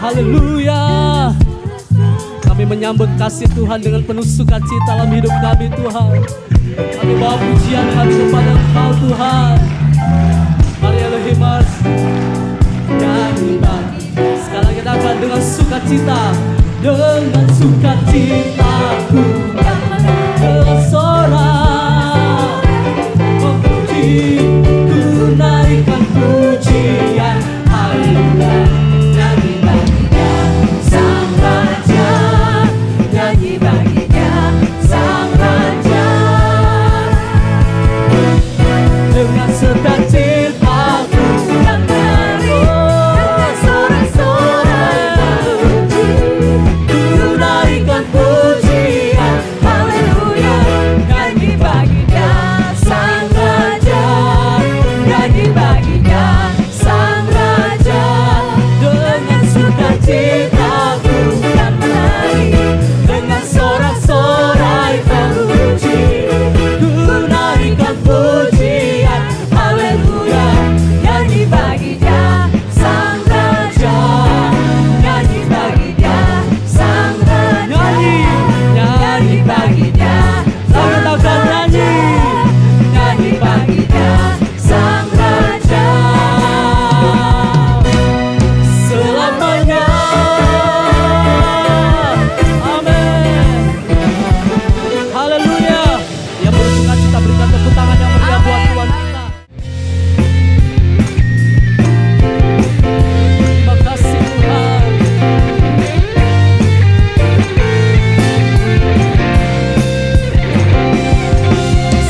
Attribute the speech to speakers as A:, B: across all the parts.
A: Haleluya. Kami menyambut kasih Tuhan dengan penuh sukacita dalam hidup kami Tuhan. Kami bawa pujian kami kepada Engkau Tuhan. Mari Elohim nyanyi bagi. Sekali lagi katakan dengan sukacita. Dengan sukacita ku bersorak memuji, ku naikkan pujian. Haleluya. Nyanyi baginya Sang Raja, nyanyi baginya Sang Raja. Dengan sukacita ku akan menari, dengan sorak-sorai memuji, ku naikkan pujian. Haleluya. Nyanyi baginya Sang Raja, nyanyi baginya Sang Raja. Dengan sukacita ku akan menari, dengan sorak-sorai memuji, ku naikkan pujian. Haleluya. Nyanyi baginya Sang Raja, nyanyi baginya Sang Raja. Nyanyi baginya Sang Raja, nyanyi baginya Sang Raja. Selamanya. Amin. Haleluya. Yang bersukacita berikan tepuk tangan yang meriah buat Tuhan kita. Terima kasih Tuhan.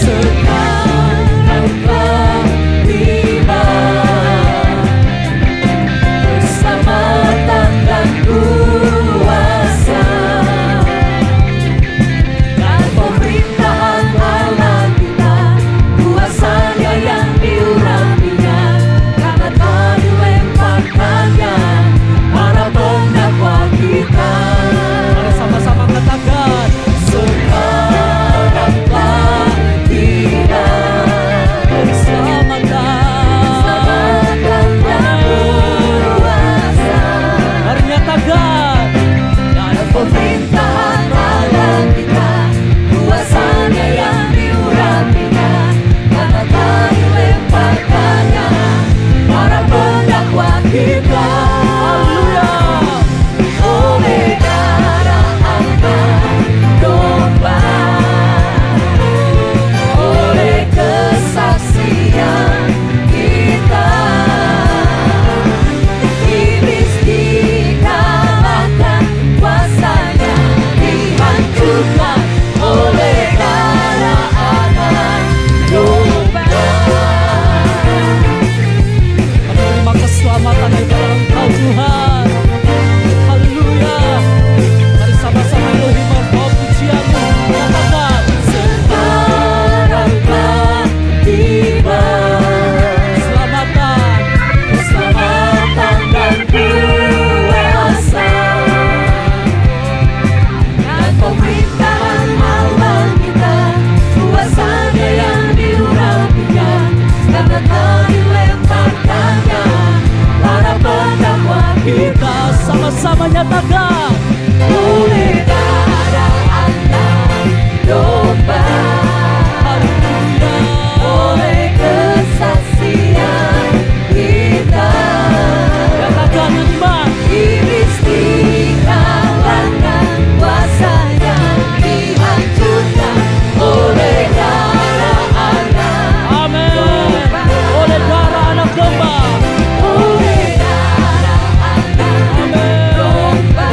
A: Sekarang telah tiba keselamatan dan kuasa dan pemerintahan Allah kita, kuasanya yang diurapinya, karena telah dilemparkannya para pendakwa kita. Mari sama-sama katakan, sekarang telah tiba keselamatan dan kuasa. Mari nyatakan, dan pemerintahan Allah kita, kuasanya yang diurapinya, karena telah dilemparkannya para pendakwa kita. Haleluya. Oleh darah anak domba, oleh kesaksian kita, iblis dikalahkan, kuasanya dihancurkan oleh darah anak domba. Kami terima keselamatan daripada Engkau Tuhan. Haleluya. Mari sama-sama Elohim bawa pujian-Mu. Katakan, sekarang telah tiba keselamatan, keselamatan dan kuasa dan pemerintahan Allah kita, kuasanya yang diurapinya, karena telah dilemparkannya para pendakwa kita. Sama-sama nyatakan, oleh darah anak domba, haleluya, oleh kesaksian kita, katakan iman, iblis dikalahkan, kuasanya dihancurkan oleh darah anak. Amin. Oleh darah anak domba, oleh darah anak domba.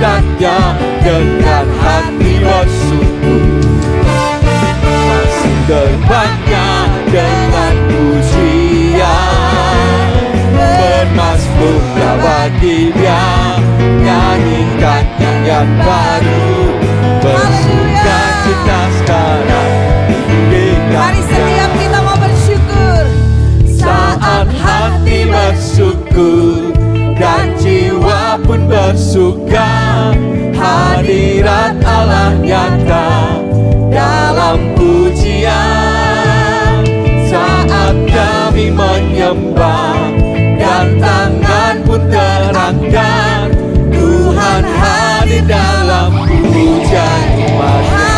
B: hadiratnya dengan hati bersungguh. Masuk gerbangnya dengan pujian, bermazmurlah bagi Dia, nyanyikan nyanyian baru, bersuka cita sekarang.
C: Mari setiap kita mau bersyukur.
B: Saat hati bersyukur dan jiwa pun bersuka, hadirat Allah nyata dalam pujian. Saat kami menyembah dan tangan pun terangkat, Tuhan hadir dalam pujian umat-Nya.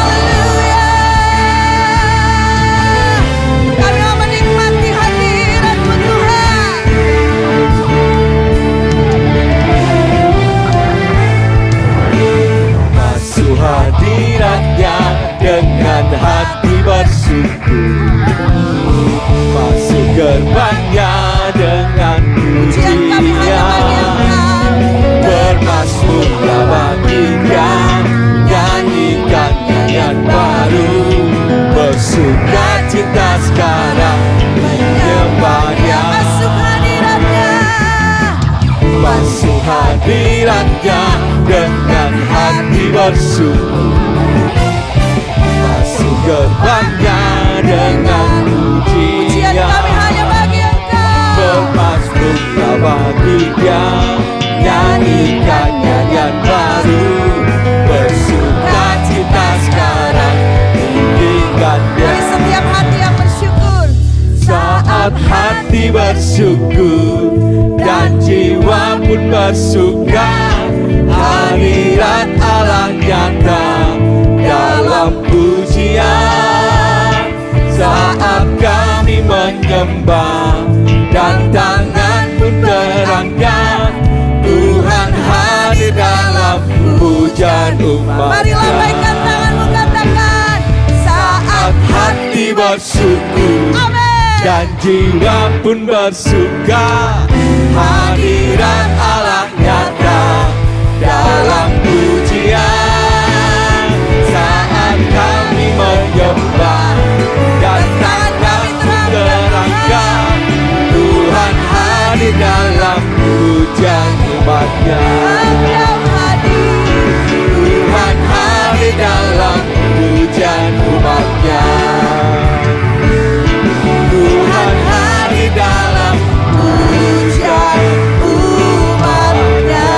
C: Kami mau menikmati hadirat-Mu Tuhan.
B: Masuk hadirat-Nya dengan hati bersyukur, masuk gerbang-Nya dengan pujian, bermazmurlah bagi Dia, nyanyikan nyanyian baru, bersuka cita sekarang menyembah-Nya.
C: Masuk hadirat-Nya.
B: Masuk hadirat-Nya dengan hati bersyukur, masuk gerbang-Nya dengan
C: Pujian
B: pujian,
C: kami hanya bagi Engkau.
B: bermazmurlah bagi Dia, nyanyikan nyanyian baru, bersuka cita sekarang tinggikan Dia.
C: Bagi setiap hati yang bersyukur.
B: Saat hati bersyukur dan jiwa pun bersuka, hadirat Allah nyata dalam pujian. Saat kami menyembah dan tangan pun terangkat, Tuhan hadir dalam pujian umat-Nya.
C: Mari lambaikan tanganmu, katakan.
B: Saat hati bersyukur
C: Amin.
B: dan jiwa pun bersuka, hadirat Allah nyata dalam pujian. Saat kami menyembah dan tangan pun terangkat, Tuhan hadir dalam pujian umat-Nya.
C: Engkau hadir.
B: Tuhan hadir dalam pujian umat-Nya. Tuhan hadir dalam pujian umat-Nya.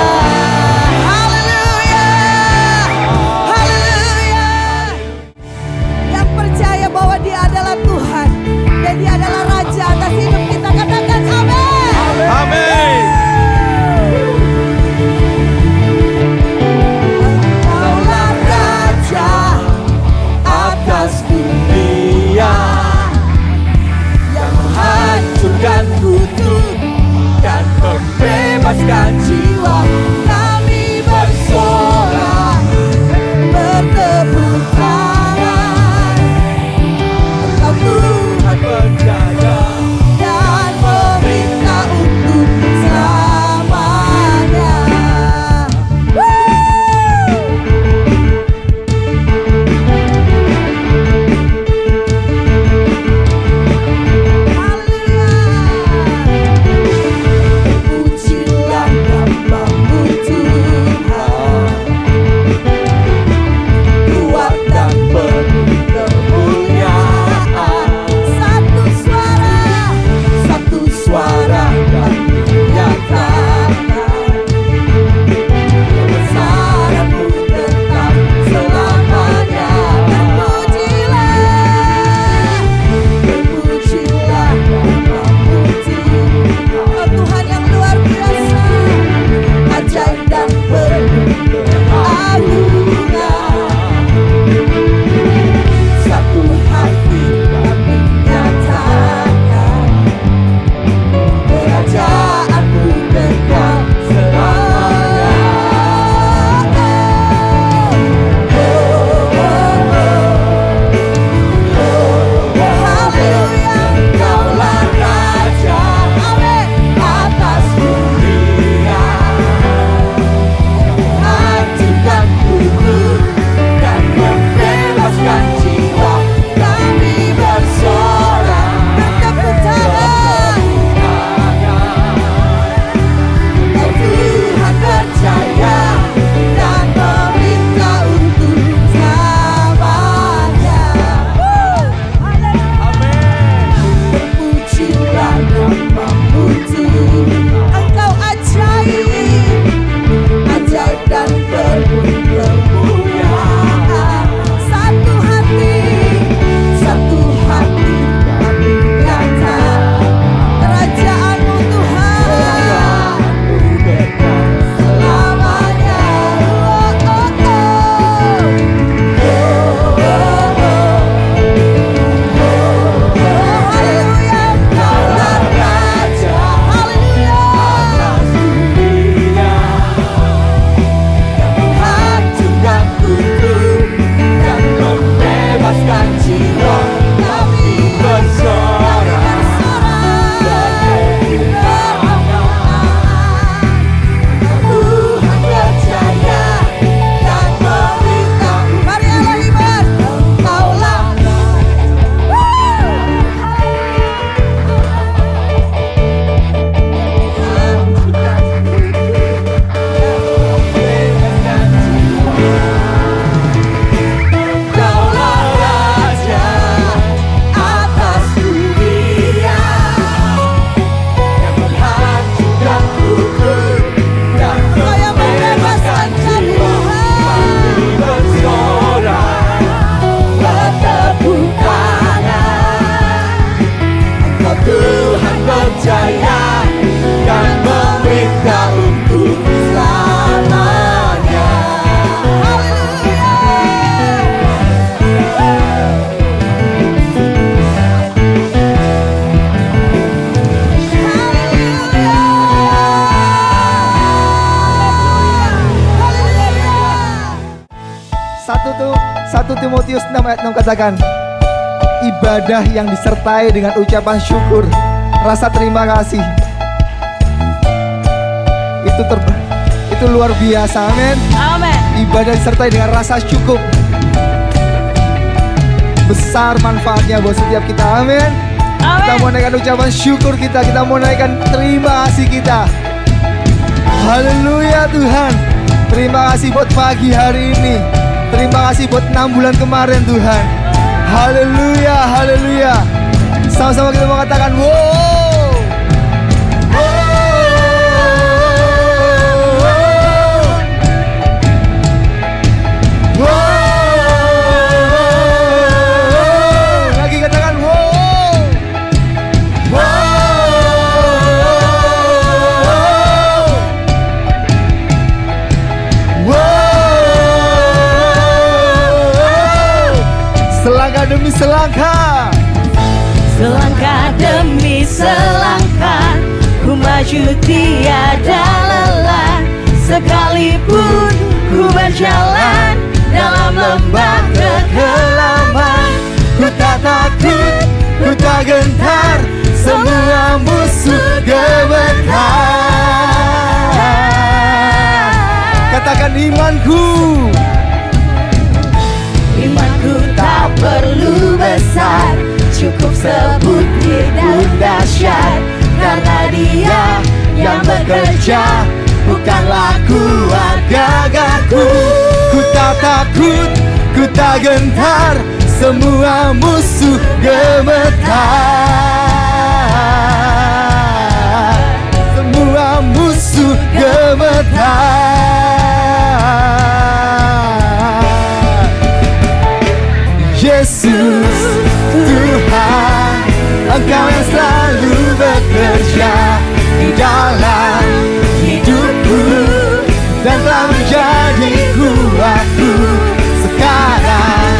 D: 1 Timotius 6 ayat 6 katakan, ibadah yang disertai dengan ucapan syukur, rasa terima kasih. Itu luar biasa, amin.
C: Amin.
D: Ibadah disertai dengan rasa syukur, besar manfaatnya buat setiap kita, amin. Kita mau naikkan ucapan syukur kita mau naikkan terima kasih kita. Haleluya Tuhan. Terima kasih buat pagi hari ini. Terima kasih buat 6 bulan kemarin Tuhan. Haleluya, haleluya. Sama-sama kita mau katakan wow. Lagi katakan wow. Selangkah demi selangkah,
C: Selangkah demi selangkah, ku maju tiada lelah. Sekalipun ku berjalan dalam lembah kekelaman,
D: ku tak takut, ku tak gentar, semua musuh gemetar. Katakan imanku.
C: imanku tak perlu besar, cukup sebutir dan dahsyat. Karena Dia yang bekerja, bukanlah kuat gagahku.
D: Ku tak takut, ku tak gentar, semua musuh gemetar. Semua musuh gemetar. Yesus Tuhan, Engkau yang selalu bekerja di dalam hidupku dan telah menjadi kuatku. Sekarang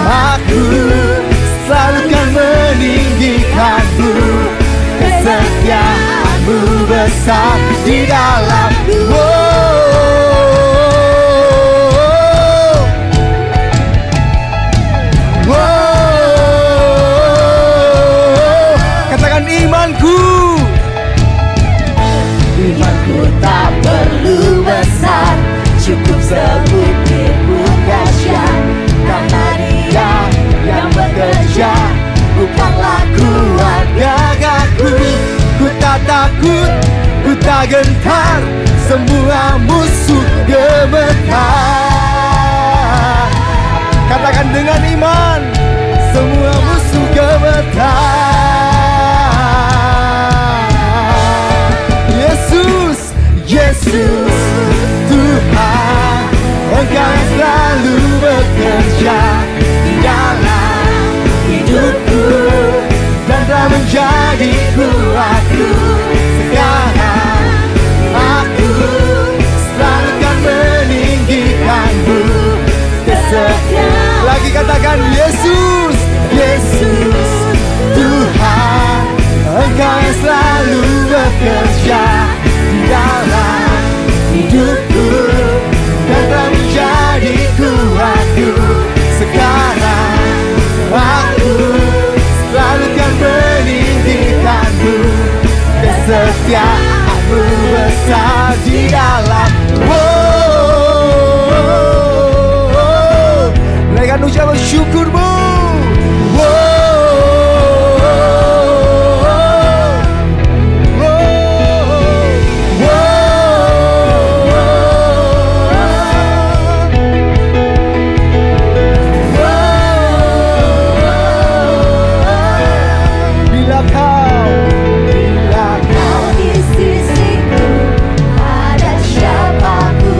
D: aku selalu kan meninggikanmu, kesetiaanmu besar di dalam imanku.
C: Imanku tak perlu besar, cukup sebutir pun dahsyat. Karena Dia yang bekerja, bukanlah kuat gagahku.
D: Ku tak takut, ku tak gentar, semua musuh gemetar. Katakan dengan iman, semua musuh gemetar. Yesus Tuhan, Engkau yang selalu bekerja di dalam hidupku dan telah menjadi kuatku. Sekarang aku selalu kan meninggikanmu, kesetiaan. Lagi katakan Yesus, Yesus Tuhan, Engkau yang selalu bekerja di dalam hidupku dan telah menjadi kuatku. Sekarang aku selalu kan meninggikanmu, kesetiaanmu besar di dalam. Naikkan ucapan syukurmu.
C: Kau di sisiku, ada siapa ku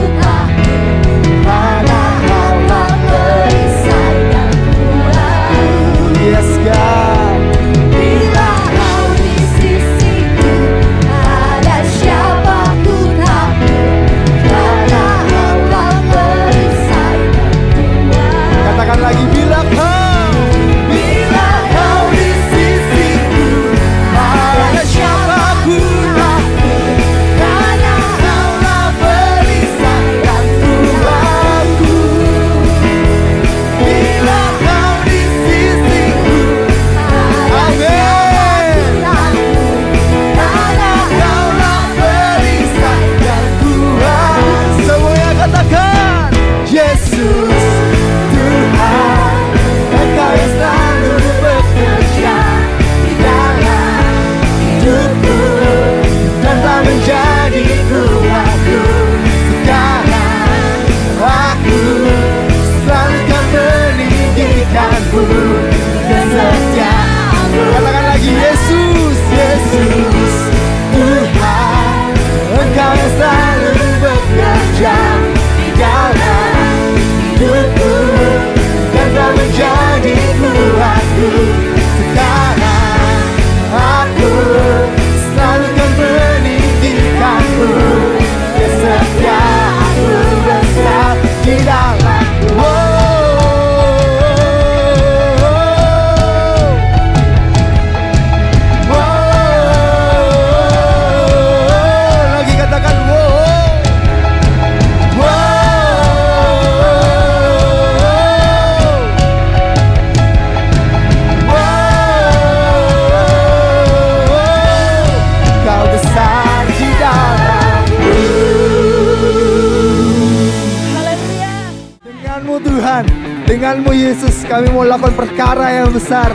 D: Tuhan-Mu Tuhan. Dengan-Mu Yesus kami mau lakukan perkara yang besar.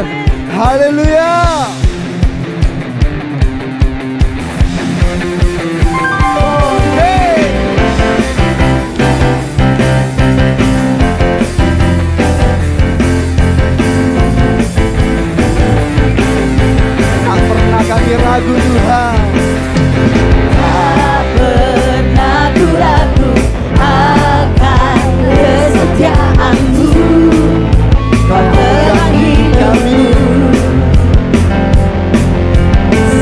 D: Haleluya. Tak pernah kami ragu Tuhan.
C: Tak pernah ku ragu akan kesetiaan-Mu. Kau terangi kami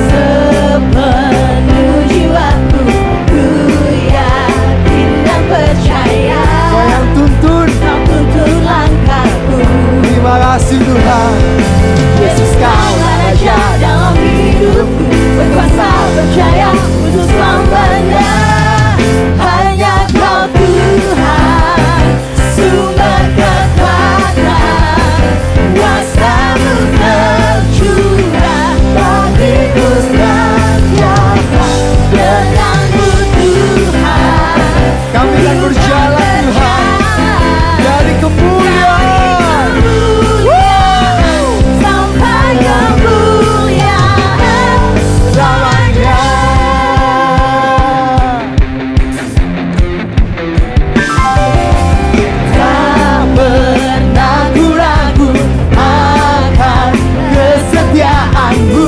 C: sepenuh jiwaku. Ku yakin dan percaya
D: Kau yang tuntun.
C: Kau tuntun langkahku.
D: Terima kasih Tuhan.
C: Yesus Kaulah Raja dalam hidupku, berkuasa percaya untuk selamanya. Hanya Kau Tuhan, sumber kekuatan, kuasa-Mu tercurah bagiku senantiasa. Denganmu Tuhan,
D: Kami akan berjalan Tuhan dari kemuliaan
C: sampai kemuliaan selamanya. Tak pernah ku ragu akan kesetiaan-Mu.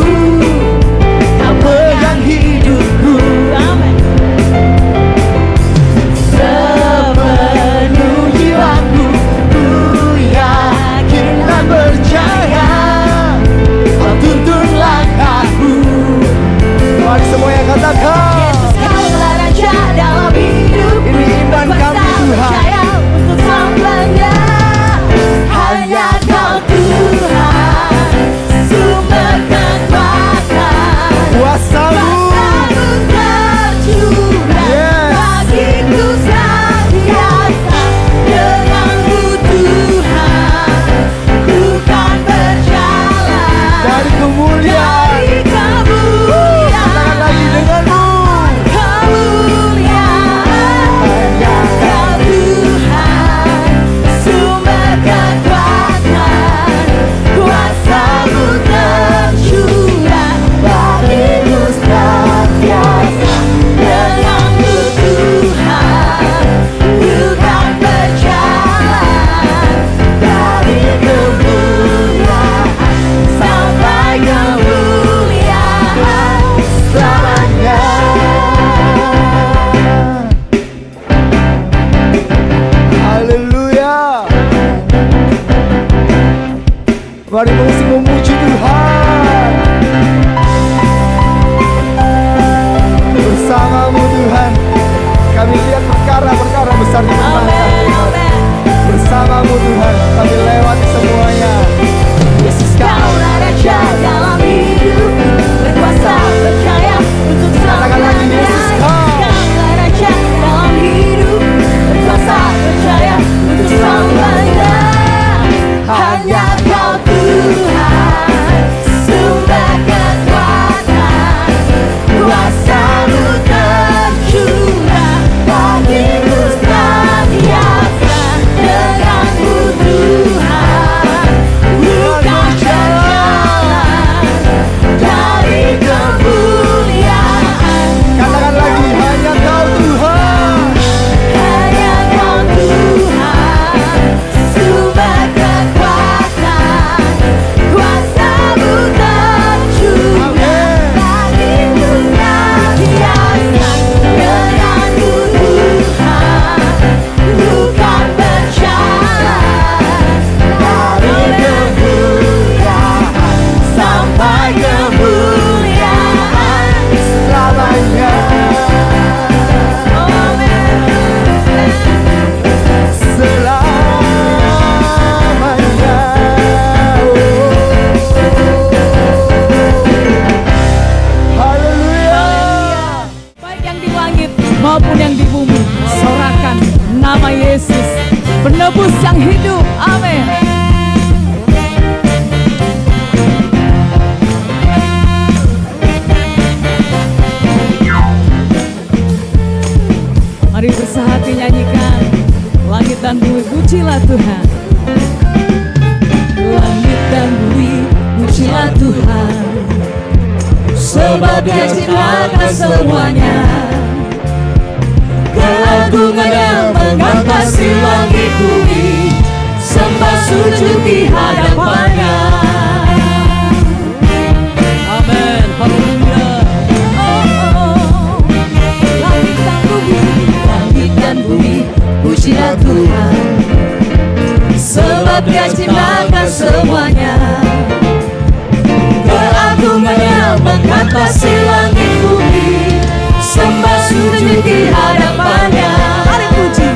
C: Kau pegang hidupku. Amin. Sepenuh jiwaku, ku yakin dan percaya Kau tuntun langkahku.
D: Mari semua yang katakan.
C: Yesus Kaulah Raja dalam hidupku,
D: Ini iman kami,
C: berkuasa
D: Tuhan.
C: percaya untuk selamanya. Hanya Kau Tuhan, sumber kekuatan,
D: Kuasa-Mu.
C: kuasa-Mu tercurah
D: Yes.
C: bagiku senantiasa. Denganmu Tuhan, ku kan berjalan
D: Dari kemuliaan.
C: dari kemuliaan
D: Katakan lagi dengan-Mu.
C: kemuliaan. Hanya Kau Tuhan, sumber kekuatan, kuasa-Mu tercurah bagiku senantiasa. Denganmu Tuhan, ku kan berjalan dari kemuliaan sampai kemuliaan selamanya.
D: Haleluya. Mari mengisi memuji Tuhan. Bersama-Mu Tuhan, kami lihat perkara-perkara besar di depan kami. Bersama-Mu Tuhan, kami lewati semuanya.
C: Yesus Kaulah Raja dalam hidupku, berkuasa percaya untuk
D: Katakan lagi,
C: selamanya.
D: Yesus Kau.
C: Kaulah Raja dalam hidupku, berkuasa percaya untuk selamanya. Hanya Kau Tuhan, sumber kekuatan, kuasa-Mu tercurah bagiku senantiasa. Denganmu Tuhan, bukan berjalan dari kemuliaan.
D: Katakan lagi, hanya Kau Tuhan.
C: Hanya Kau Tuhan, sumber kekuatan, kuasa-Mu tercurah bagiku senantiasa. Denganmu Tuhan, bukan berjalan dari kemuliaan sampai kemuliaan selamanya.
D: Selamanya. Haleluya.
E: Baik yang di langit maupun yang di bumi, sorakan nama Yesus, penebus yang hidup. Amin. Mari bersahati nyanyikan. Langit dan bumi pujilah Tuhan. Langit dan bumi pujilah Tuhan, sebab Dia ciptakan semuanya. Keagungannya mengatasi langit bumi, sembah sujud di hadapannya.
A: Amin. Haleluya.
E: Langit dan bumi pujilah Tuhan, sebab Dia ciptakan semuanya. Keagungannya mengatasi langit bumi, sembah sujud di hadapannya. Mari puji,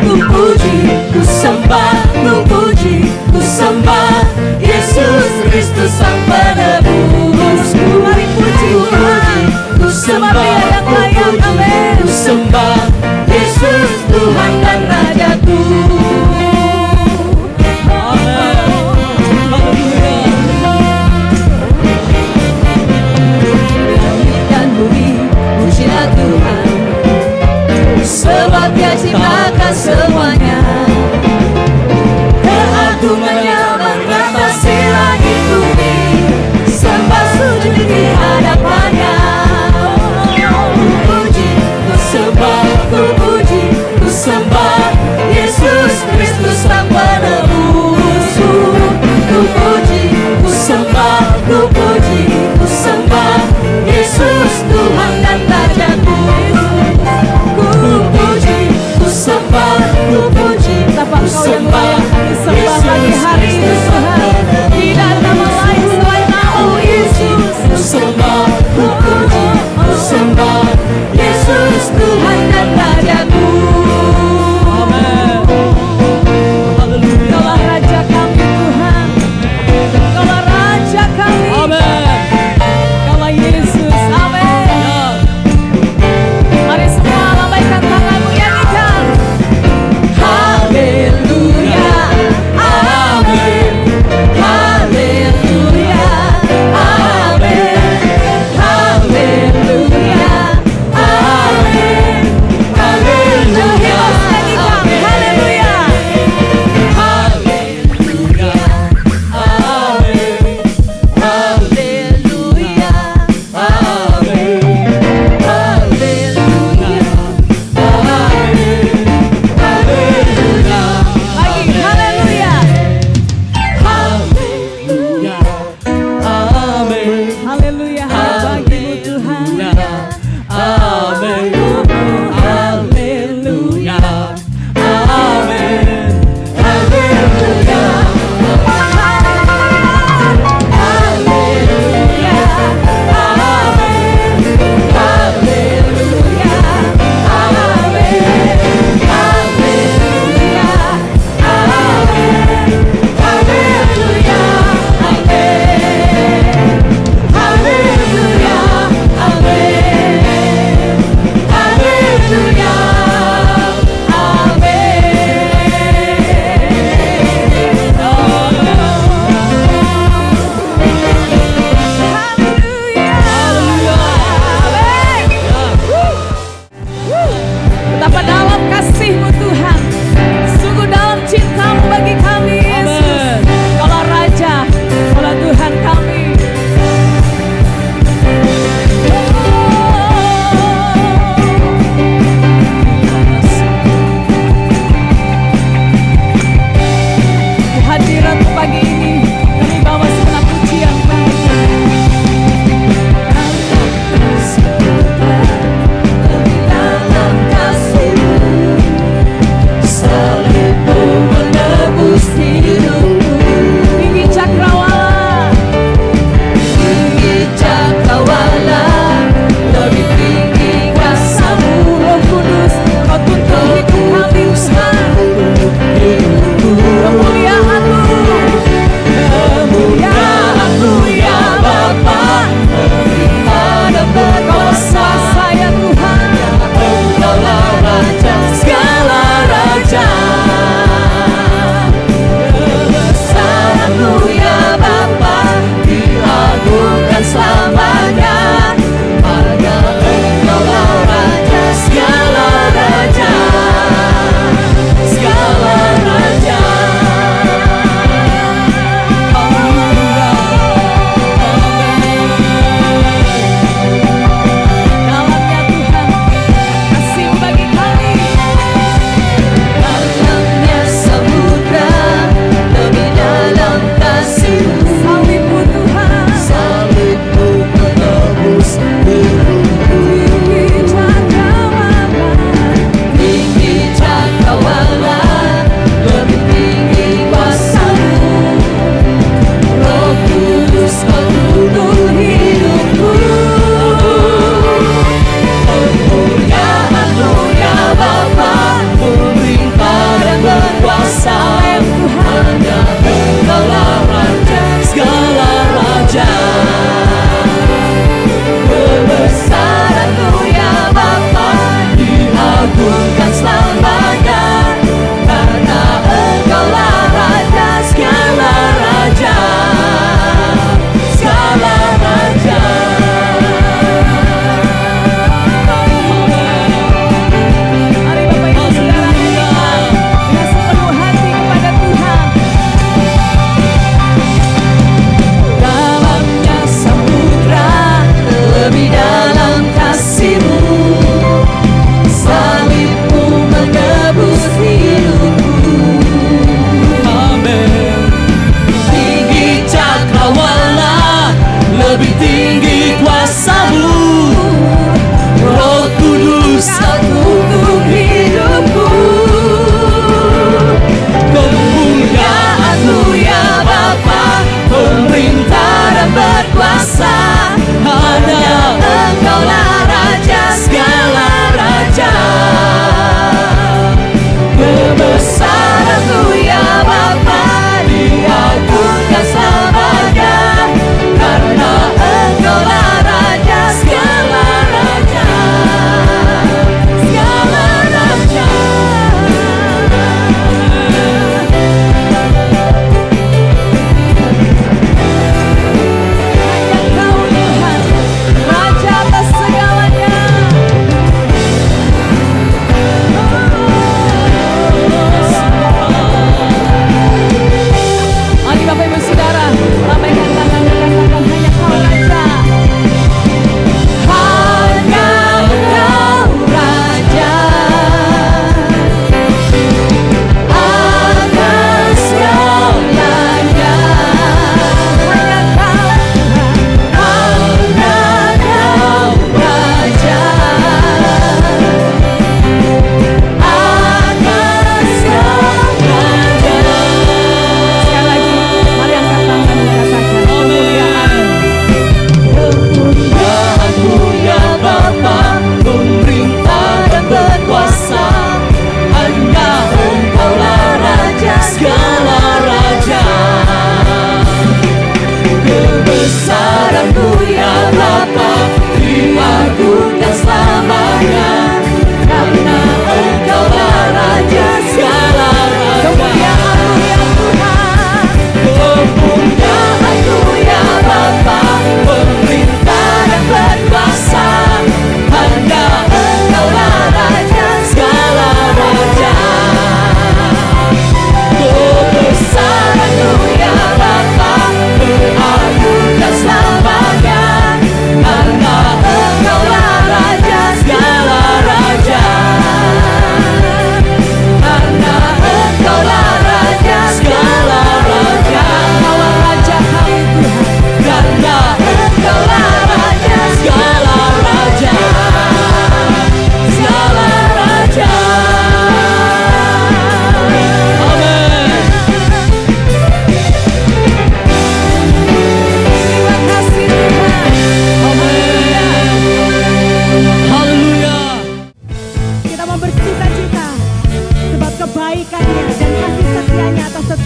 E: ku puji, ku sembah, ku puji, ku sembah Yesus Kristus Sang Penebusku. Mari puji, ku puji, ku sembah, yang layak, amin. Ku sembah Yesus Tuhan dan Rajaku. Langit dan bumi pujilah Tuhan,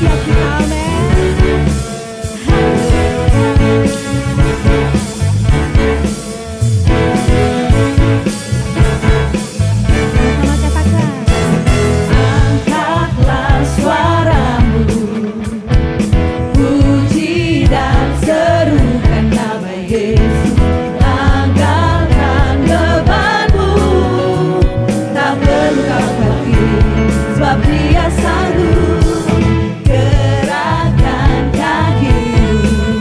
C: setiap kita, amin. Sama katakan,
E: Angkatlah suaramu, puji dan serukan nama Yesus. Angkatkan bebanmu, tak perlu kau khawatir, sebab Dia sanggup. Gerakkan kakimu,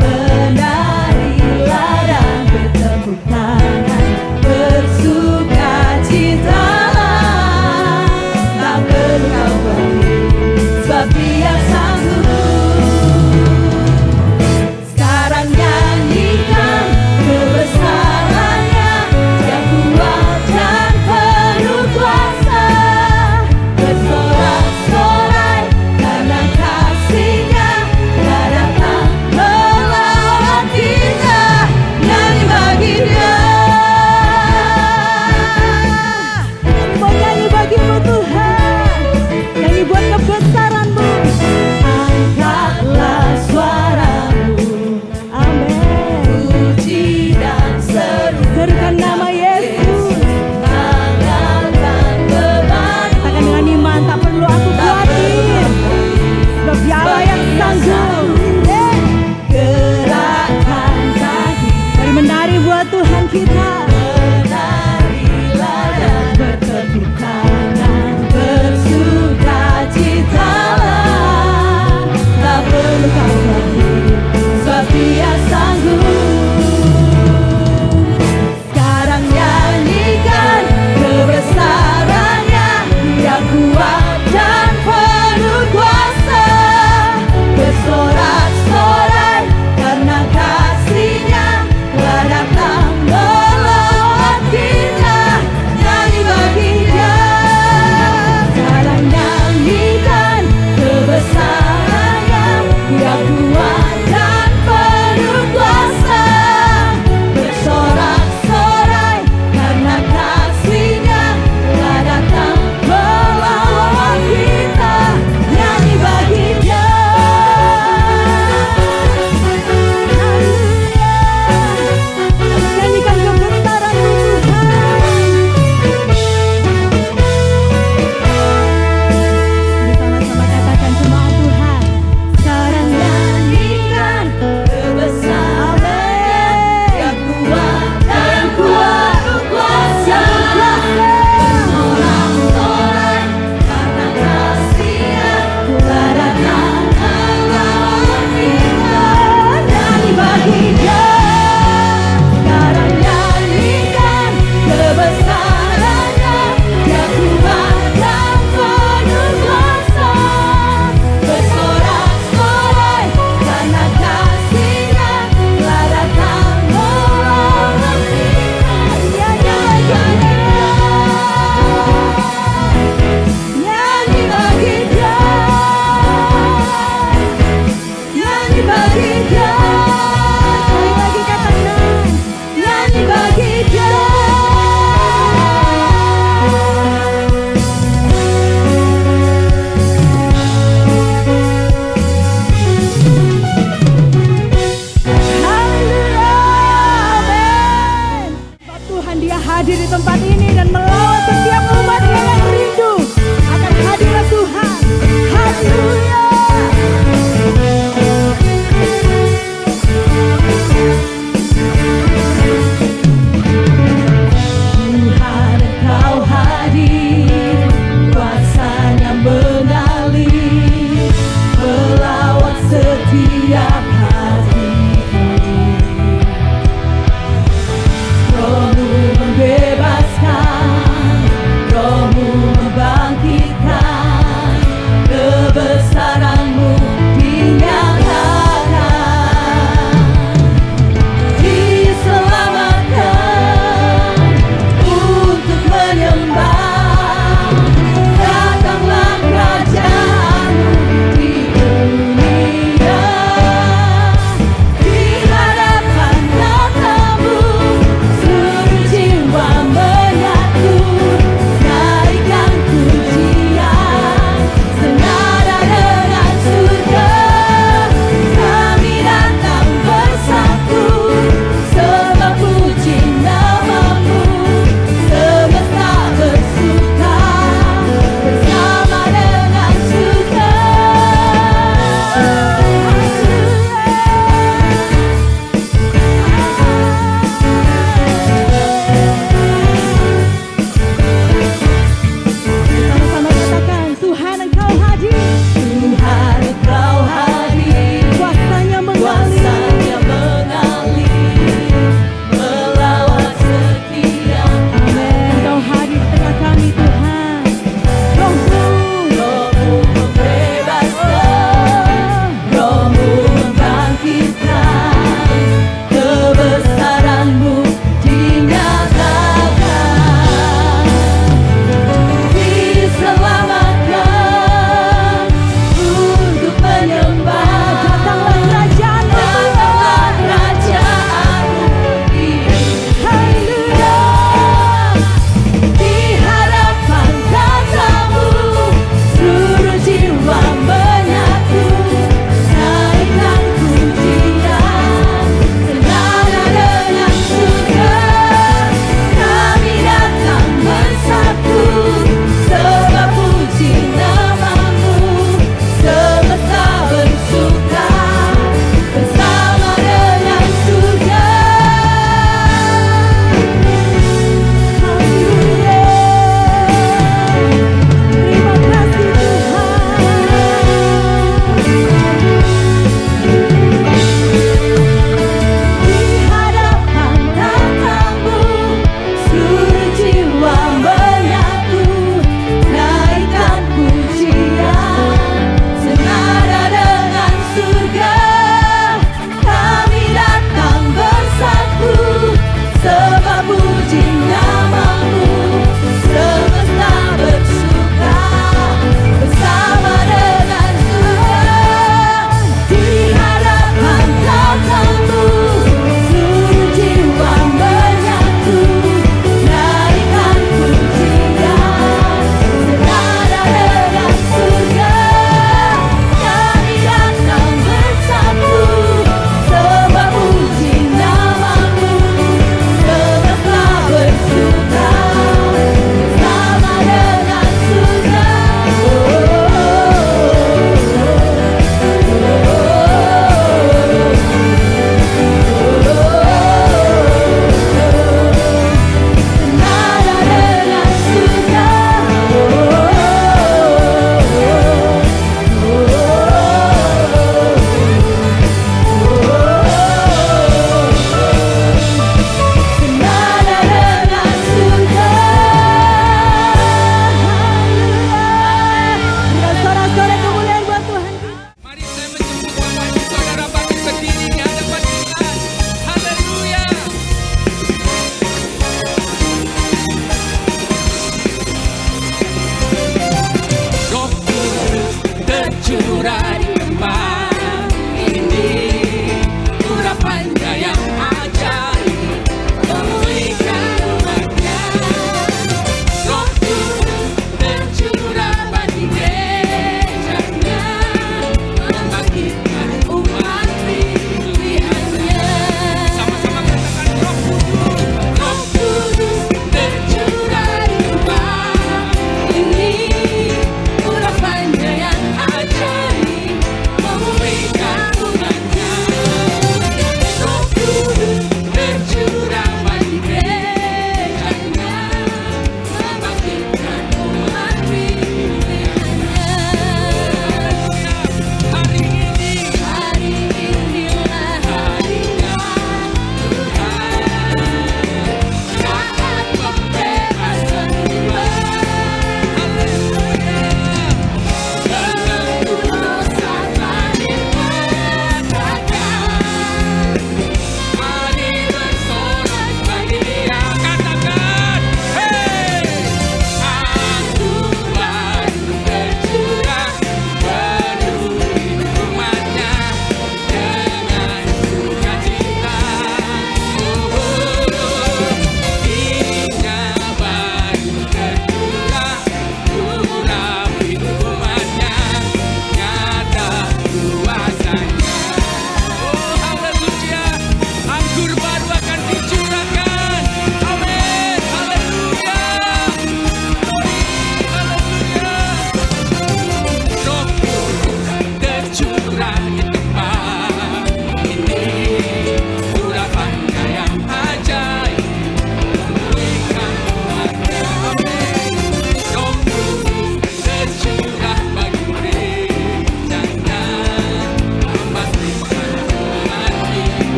E: menarilah dan bertepuk tangan, bersukacitalah. Tak perlu kau khawatir, sebab Dia sanggup. Sekarang nyanyikan kebesarannya yang kuat dan penuh kuasa. Bersorak-sorai karena kasih-Nya, Dia datang melawan kita. Nyanyi bagi Dia.
C: mau nyanyi bagimu Tuhan, nyanyi buat kebesaran-Mu.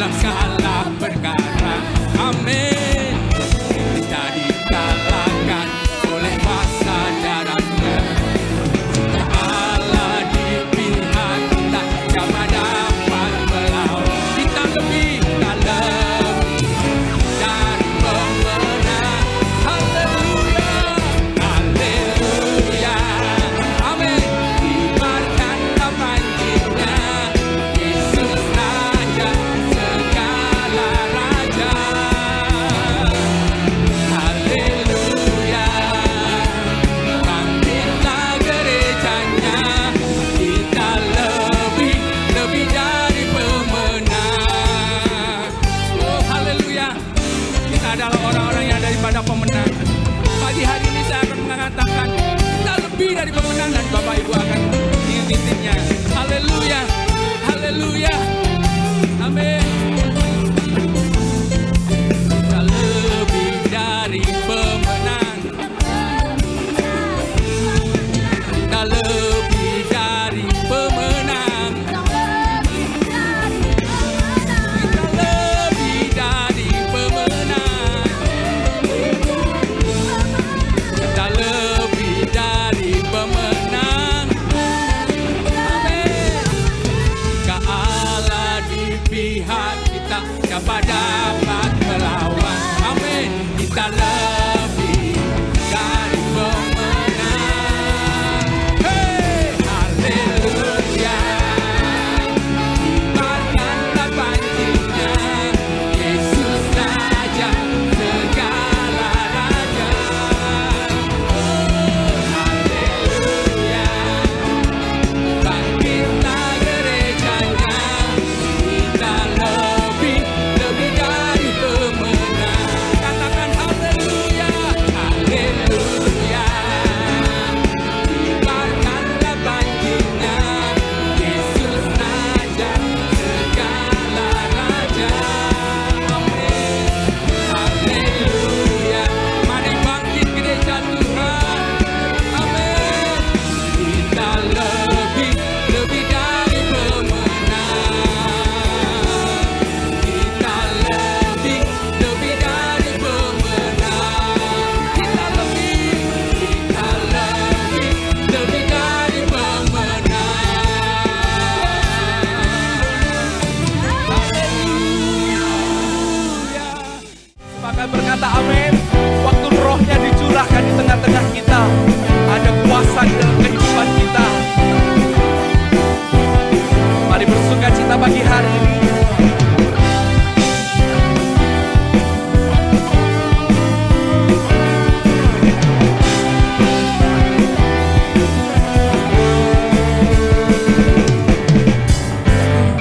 B: dalam segala perkara. Amin. Kita dikalahkan oleh masa darahnya. Allah di pihak kita, siapa dapat melawan? Kita lebih dari pemenang. Haleluya, haleluya. Amin. Kibarkan banjirnya, Yesus Raja segala raja. Haleluya. Bangkitlah gerejanya, kita lebih dari pemenang. Oh haleluya, kita adalah orang-orang yang daripada pemenang. Pagi hari ini saya akan mengatakan kita lebih dari pemenang, dan Bapak Ibu akan ingat-ingatnya. Haleluya, haleluya, amin. Kita lebih dari pemenang. Kita lebih dari pemenang. Kita lebih dari pemenang. Kita lebih dari pemenang. Amin. Jika Allah di pihak kita, siapa dapat melawan? Amin. Kita lebih dari pemenang. Hey, haleluya. Kibarkanlah banjirnya, Yesus Raja segala raja. Oh, haleluya. Bangkitlah gerejanya, kita lebih dari pemenang. Katakan haleluya, haleluya. Kibarkanlah banjirnya, Yesus Raja segala raja. Amin. Haleluya. Mari bangkit gereja Tuhan. Amin. Kita lebih dari pemenang. Kita lebih dari pemenang. Kita lebih dari pemenang. Haleluya.
F: Maka berkata amin. Waktu rohnya dicurahkan di tengah-tengah kita, ada kuasa di dalam kehidupan kita. Mari bersuka cita pagi hari ini.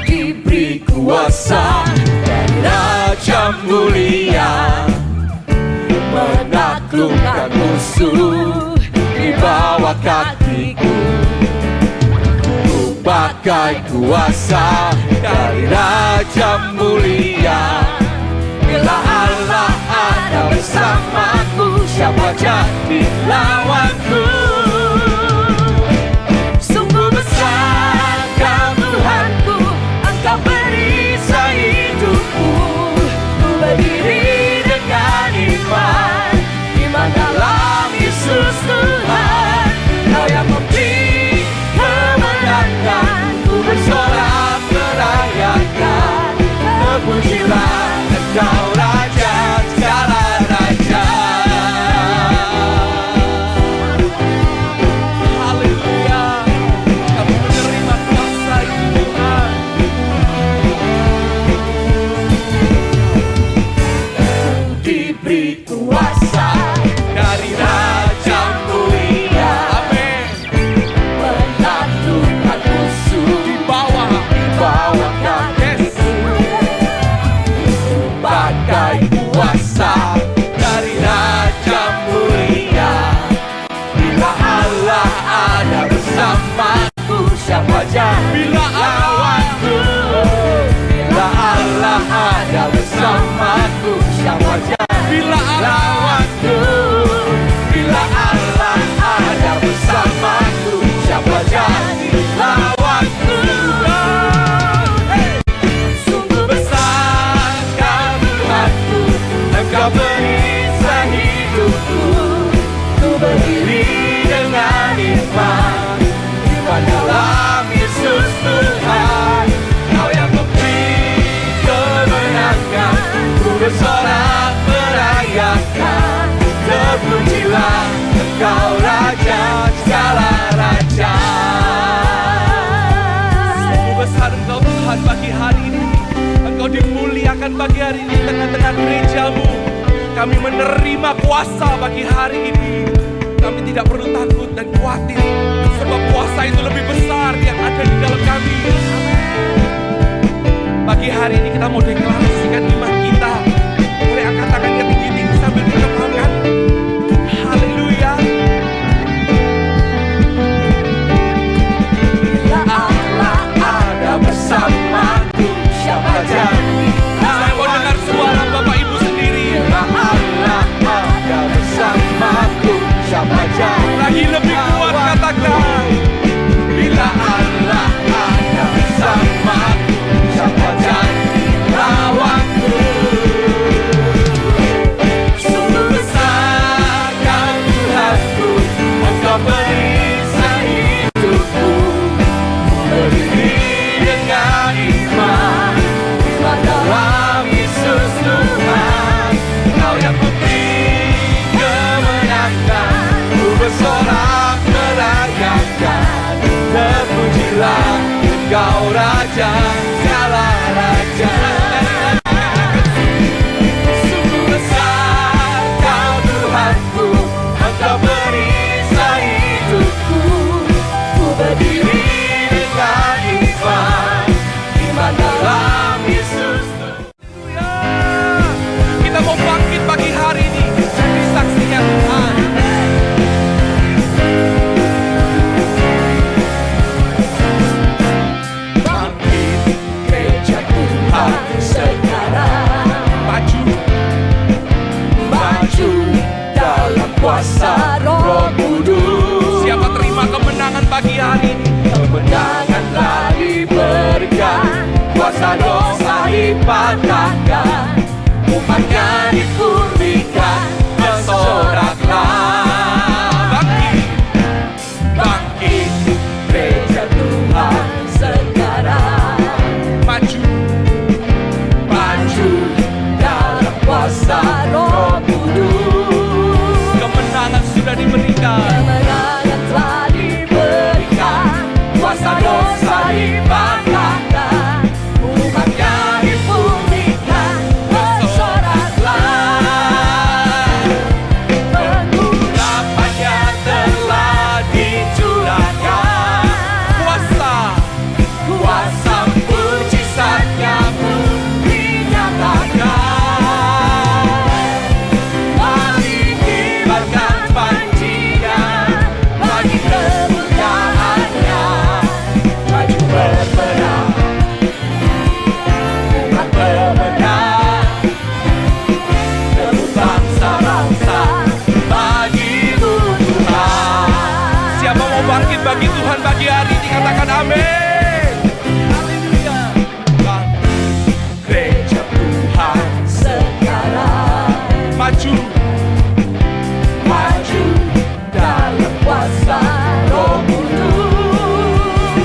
B: Diberi kuasa dari Raja mulia, menaklukkan musuh di bawah kakiku. Ku pakai kuasa dari Raja mulia. Bila Allah ada bersamaku, siapa jadi lawanku? Sungguh besar Kau Tuhanku, Engkau perisai hidupku. Ku berdiri dengan iman dalam Yesus Tuhan. Kau yang memberi kemenangan, ku bersorak merayakan. Terpujilah Engkau Raja segala raja.
F: dimuliakan pagi hari ini di tengah-tengah gerejamu. Kami menerima kuasa pagi hari ini. Kami tidak perlu takut dan khawatir, sebab kuasa itu lebih besar yang ada di dalam kami. Pagi hari ini kita mau deklarasikan iman kita. Boleh angkat tangannya tinggi-tinggi sambil dikepalkan. Haleluya.
E: Bila Allah ada bersamaku, siapa jadi?
F: Saya mau dengar suara Bapak Ibu sendiri.
D: Bila Allah ada bersamaku, siapa jadi?
F: Lagi lebih kuat katakan.
D: Bila Allah ada bersamaku, siapa jadi lawanku? Sungguh besar kau Tuhanku, Engkau perisai hidupku. Berdiri dengan iman, iman dalam Yesus Tuhan. Kau yang memberi kemenangan, ku bersorak merayakan. Terpujilah Engkau Raja, segala raja. Sungguh besar kau Tuhanku, Engkau perisai hidupku. Ku berdiri dengan iman, iman dalam Yesus.
F: Haleluya. Kita mau bangkit pagi hari ini jadi saksinya Tuhan.
E: Bangkit gereja Tuhan sekarang,
F: Maju,
E: maju dalam kuasa Roh Kudus.
F: siapa terima kemenangan pagi hari ini?
E: Kemenangan telah diberikan, kuasa dosa dipatahkan, umatnya dipulihkan. Bersoraklah,
F: Bangkit,
E: bangkit gereja Tuhan sekarang,
F: maju,
E: maju dalam kuasa Roh Kudus.
F: kemenangan sudah diberikan.
E: Kemenangan telah diberikan, kuasa dosa dipatahkan, umatnya dipulihkan. Bersoraklah,
F: Pengurapannya telah dicurahkan. Kuasa,
E: kuasa mujizatnya pun dinyatakan. Mari kibarkan pancinya bagi kemuliaannya. Maju berperang, umat berbenah, tebus bangsa-bangsa bagimu Tuhan.
F: siapa mau bangkit bagi Tuhan pagi hari ini? Katakan amin. Haleluya. Bangkit gereja Tuhan,
E: Sekarang
F: maju,
E: maju dalam kuasa Roh Kudus.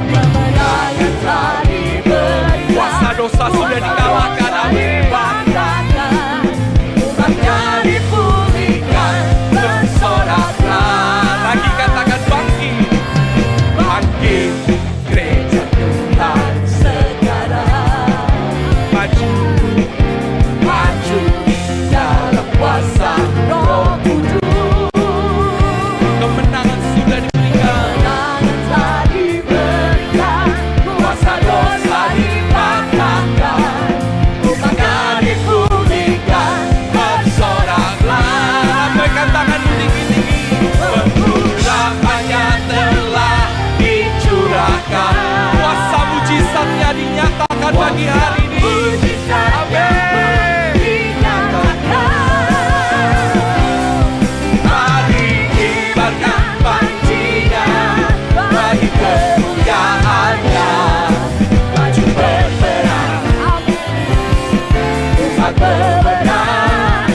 E: Kemenangan telah diberikan,
F: kuasa dosa sudah dikalahkan. Amin.
E: dipatahkan, umatnya dipulihkan. Bersoraklah,
F: Lagi katakan bangkit,
E: bangkit gereja Tuhan sekarang,
F: maju,
E: maju dalam kuasa Roh Kudus.
F: kemenangan sudah diberikan.
E: Kemenangan telah diberikan, kuasa dosa dipatahkan, umatnya dipulihkan. Bersoraklah,
F: Lambaikan tanganmu tinggi-tinggi.
E: pengurapannya telah dicurahkan.
F: Kuasa mujizatnya dinyatakan pagi hari ini.
E: Mujizatnya
F: Amin.
E: dinyatakan. Mari kibarkan pancinya bagi kemuliaannya. Maju berperang, umat berbenah,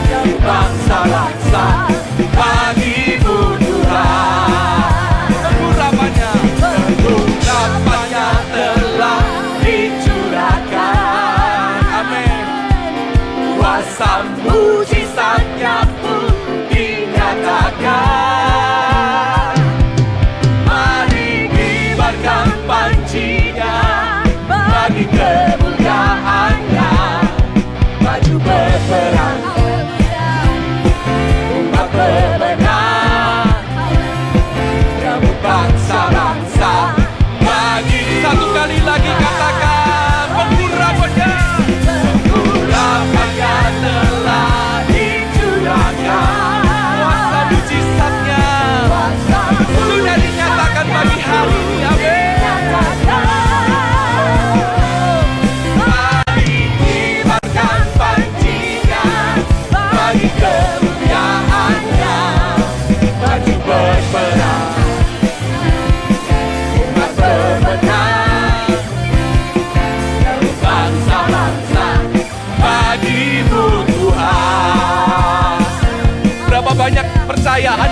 E: dan bangsa-bangsa bagimu Tuhan.
F: Pengurapannya,
E: Pengurapannya telah dicurahkan.
F: amin.
E: Kuasa mujizatnya pun dinyatakan. Mari kibarkan pancinya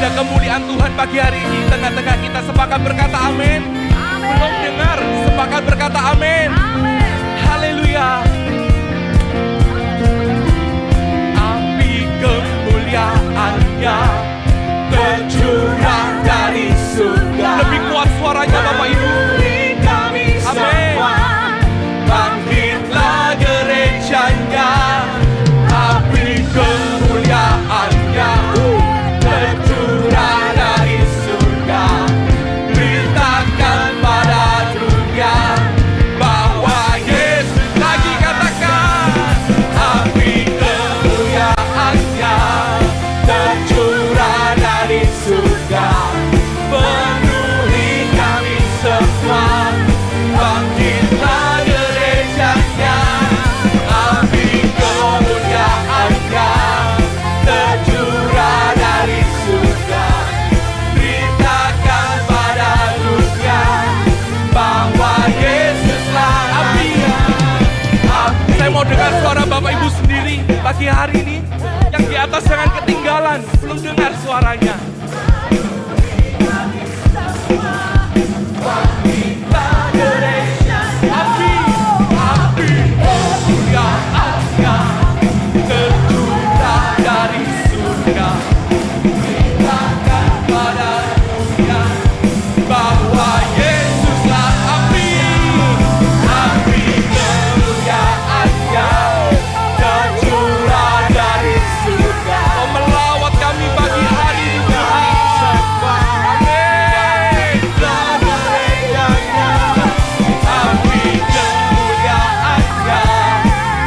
F: ada kemuliaan Tuhan pagi hari ini tengah-tengah kita. Sepakat berkata amin. Belum dengar, sepakat berkata amin. Haleluya. Api kemuliaannya tercurah dari surga. Lebih kuat suaranya Bapak Ibu. Amin. Bangkitlah gerejanya. Api kemuliaannya tercurah dari surga. Beritakan pada dunia bahwa Yesus lagi katakan. Api kemuliaannya tercurah dari surga. Penuhi kami semua. Bangkitlah gerejanya. Api kemuliaannya tercurah dari surga. Beritakan pada dunia bahwa Yesuslah api. Saya mau dengar suara Bapak Ibu sendiri pagi hari ini. Yang di atas jangan ketinggalan. Belum dengar suaranya. Api kemuliaannya tercurah dari surga. Beritakan pada dunia bahwa Yesuslah api. Api kemuliaannya tercurah dari surga. Oh, melawat kami pagi hari ini Tuhan. Amin. Api kemuliaannya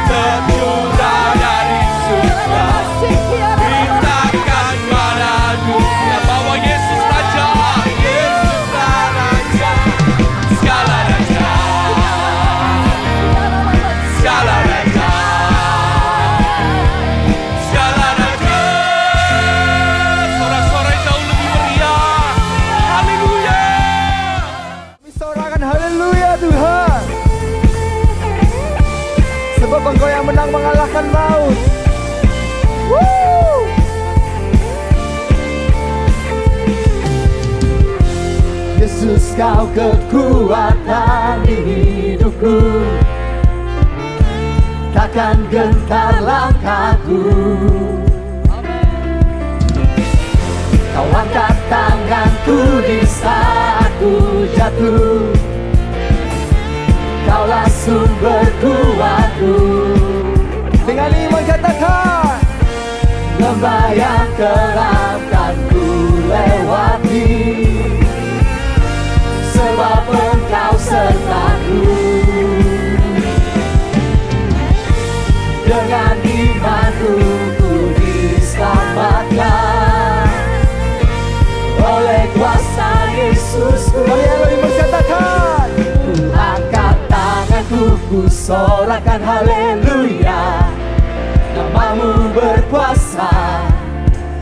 F: tercurah dari surga. Beritakan pada dunia bahwa Yesus Raja. Yesuslah Raja. Segala Raja. Segala Raja. Segala Raja. Sorak-sorai jauh lebih meriah. Haleluya.
D: Kami sorakan haleluya Tuhan. Sebab Engkau yang menang mengalahkan maut. Woo! Yesus kau kekuatan di hidupku. Takkan gentar langkahku. Kau angkat tanganku di saat ku jatuh. Kaulah sumber kuatku. Dengan iman katakan, lembah yang kelam kan ku lewati. Sebab Engkau sertaku. Dengan imanku ku diselamatkan oleh kuasa Yesusku. Mari iman katakan, ku angkat tanganku, ku sorakan haleluya. Namamu berkuasa,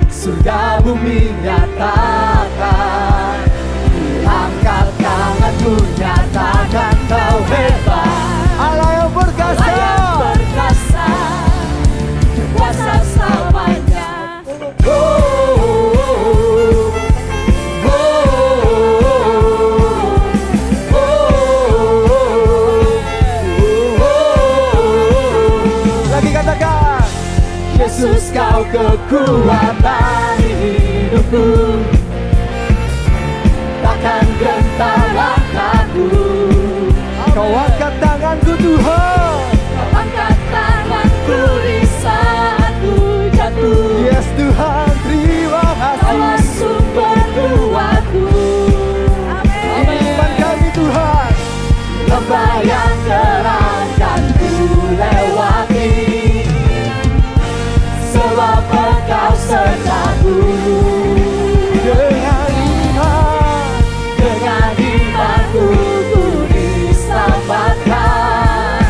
D: surga bumi nyatakan. Ku angkat tanganku, nyatakan kau hebat. Allah yang berkuasa, Allah yang berkuasa, kuasa selamanya. Oh, oh, oh, oh. Lagi katakan, Yesus kau kekuatan di hidupku. Takkan gentar langkahku. Kau angkat tanganku Tuhan. Kau angkat tanganku di saat ku jatuh. Yes Tuhan, terima kasih. Kaulah sumber kuatku. Amin. Iman kami Tuhan. Lembah yang terang kan ku lewati. Sebab Engkau sertaku. Dengan imanku ku diselamatkan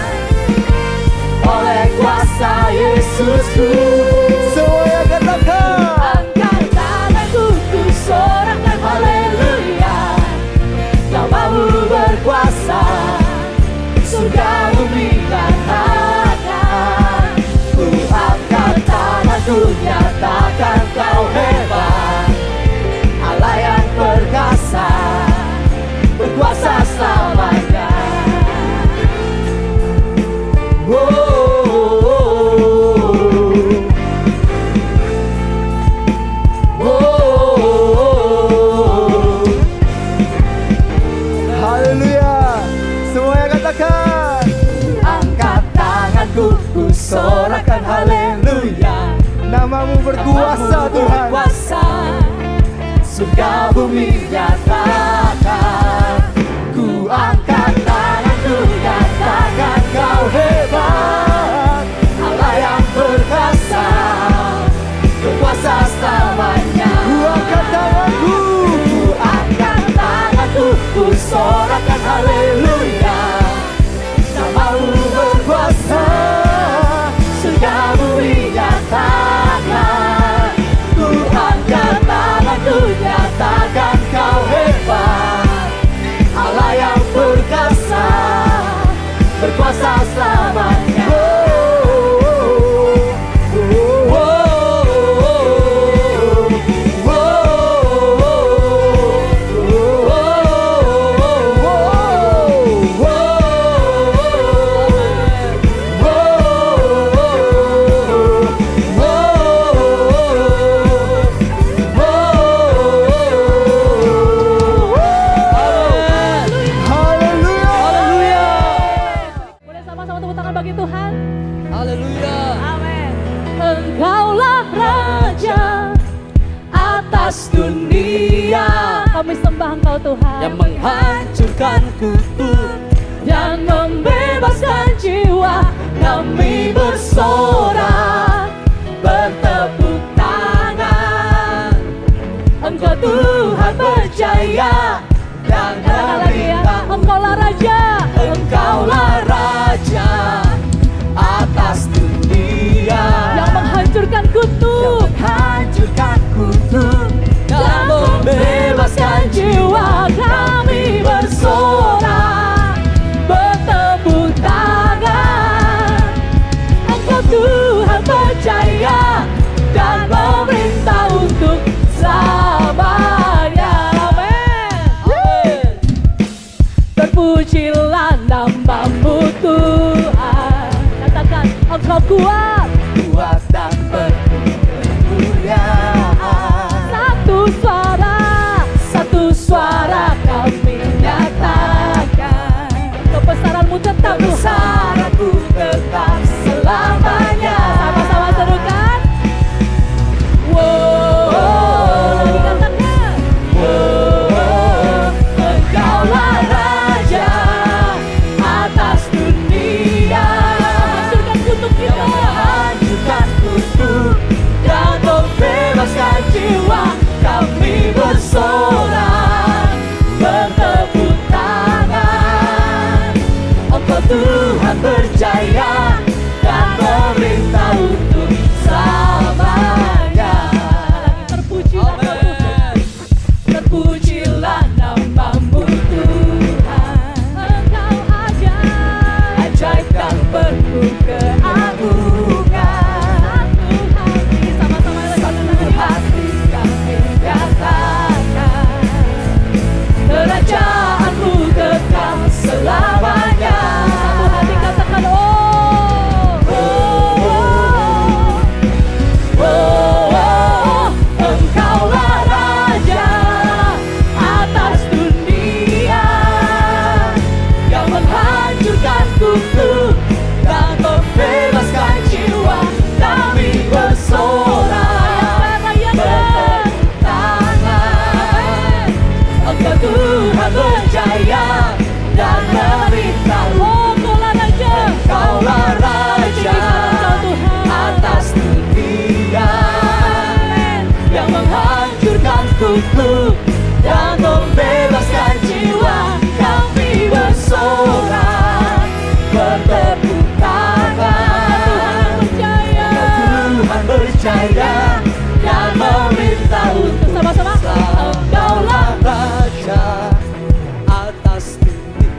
D: oleh kuasa Yesusku. Semua yang katakan, angkat tanganku, ku sorakan haleluya. Namamu berkuasa, surga bumi katakan. Ku angkat tanganku, nyatakan kau hebat. katakan.
E: Angkat tanganku, ku sorakan haleluya.
D: Namamu berkuasa Tuhan.
E: Berkuasa, surga bumi nyatakan. Ku angkat tanganku, nyatakan kau hebat. Allah yang perkasa, berkuasa selamanya.
D: Ku angkat tanganku,
E: Ku angkat tanganku, ku sorakan haleluya. Namamu berkuasa, surga bumi nyatakan. Ku angkat tanganku, nyatakan kau hebat. Allah yang perkasa, berkuasa selamanya.
D: haleluya.
C: Boleh sama-sama tepuk tangan bagi Tuhan.
A: Haleluya.
C: Amin.
E: Engkaulah Raja atas dunia,
C: Kami sembah Engkau Tuhan.
A: Yang menghancurkan kutub
E: dan membebaskan jiwa. Kami bersorak, bertepuk tangan. Engkau Tuhan berjaya dan
C: Katakan lagi ya.
E: berita.
C: Engkaulah Raja.
E: Engkaulah Raja atas dunia,
C: Yang menghancurkan kutub.
E: menghancurkan kutub dan membebaskan jiwa. Kami bersorak, bertepuk tangan. Engkau Tuhan percaya dan memerintah untuk selamanya. Amin. Terpujilah namamu Tuhan.
C: Katakan Engkau kuat.
E: Kuat dan penuh kemuliaan. Satu suara kami nyatakan.
C: Kebesaran-Mu tetap Tuhan.
E: Kebesaran-Mu tetap selamanya.
C: Sama-sama serukan. Lagi katakan.
E: Engkaulah Raja atas dunia,
C: Hancurkan kutub kita.
E: menghancurkan kutub dan membebaskan jiwa. Kami bersorak, bertepuk tangan. Engkau Tuhan berjaya dan memerintah untuk selamanya.
C: Terpujilah Engkau Tuhan.
E: Terpujilah namamu Tuhan.
C: Engkau ajaib.
E: Ajaib dan penuh keagungan.
C: Sama-sama
E: Satu hati kami nyatakan, kerajaan-Mu kekal selamanya.
C: Satu hati katakan oh.
E: Engkaulah Raja atas dunia, yang menghancurkan kutub dan membebaskan jiwa. Kami bersorak, bertepuk tangan. Engkau Tuhan berjaya dan memerintah.
C: Oh, Engkaulah Raja.
E: Engkaulah Raja atas dunia, yang menghancurkan kutub dan membebaskan jiwa. Kami bersorak, bertepuk tangan. Tuhan berjaya dan memerintah untuk
C: Sama-sama.
E: Engkaulah Raja
A: atas dunia.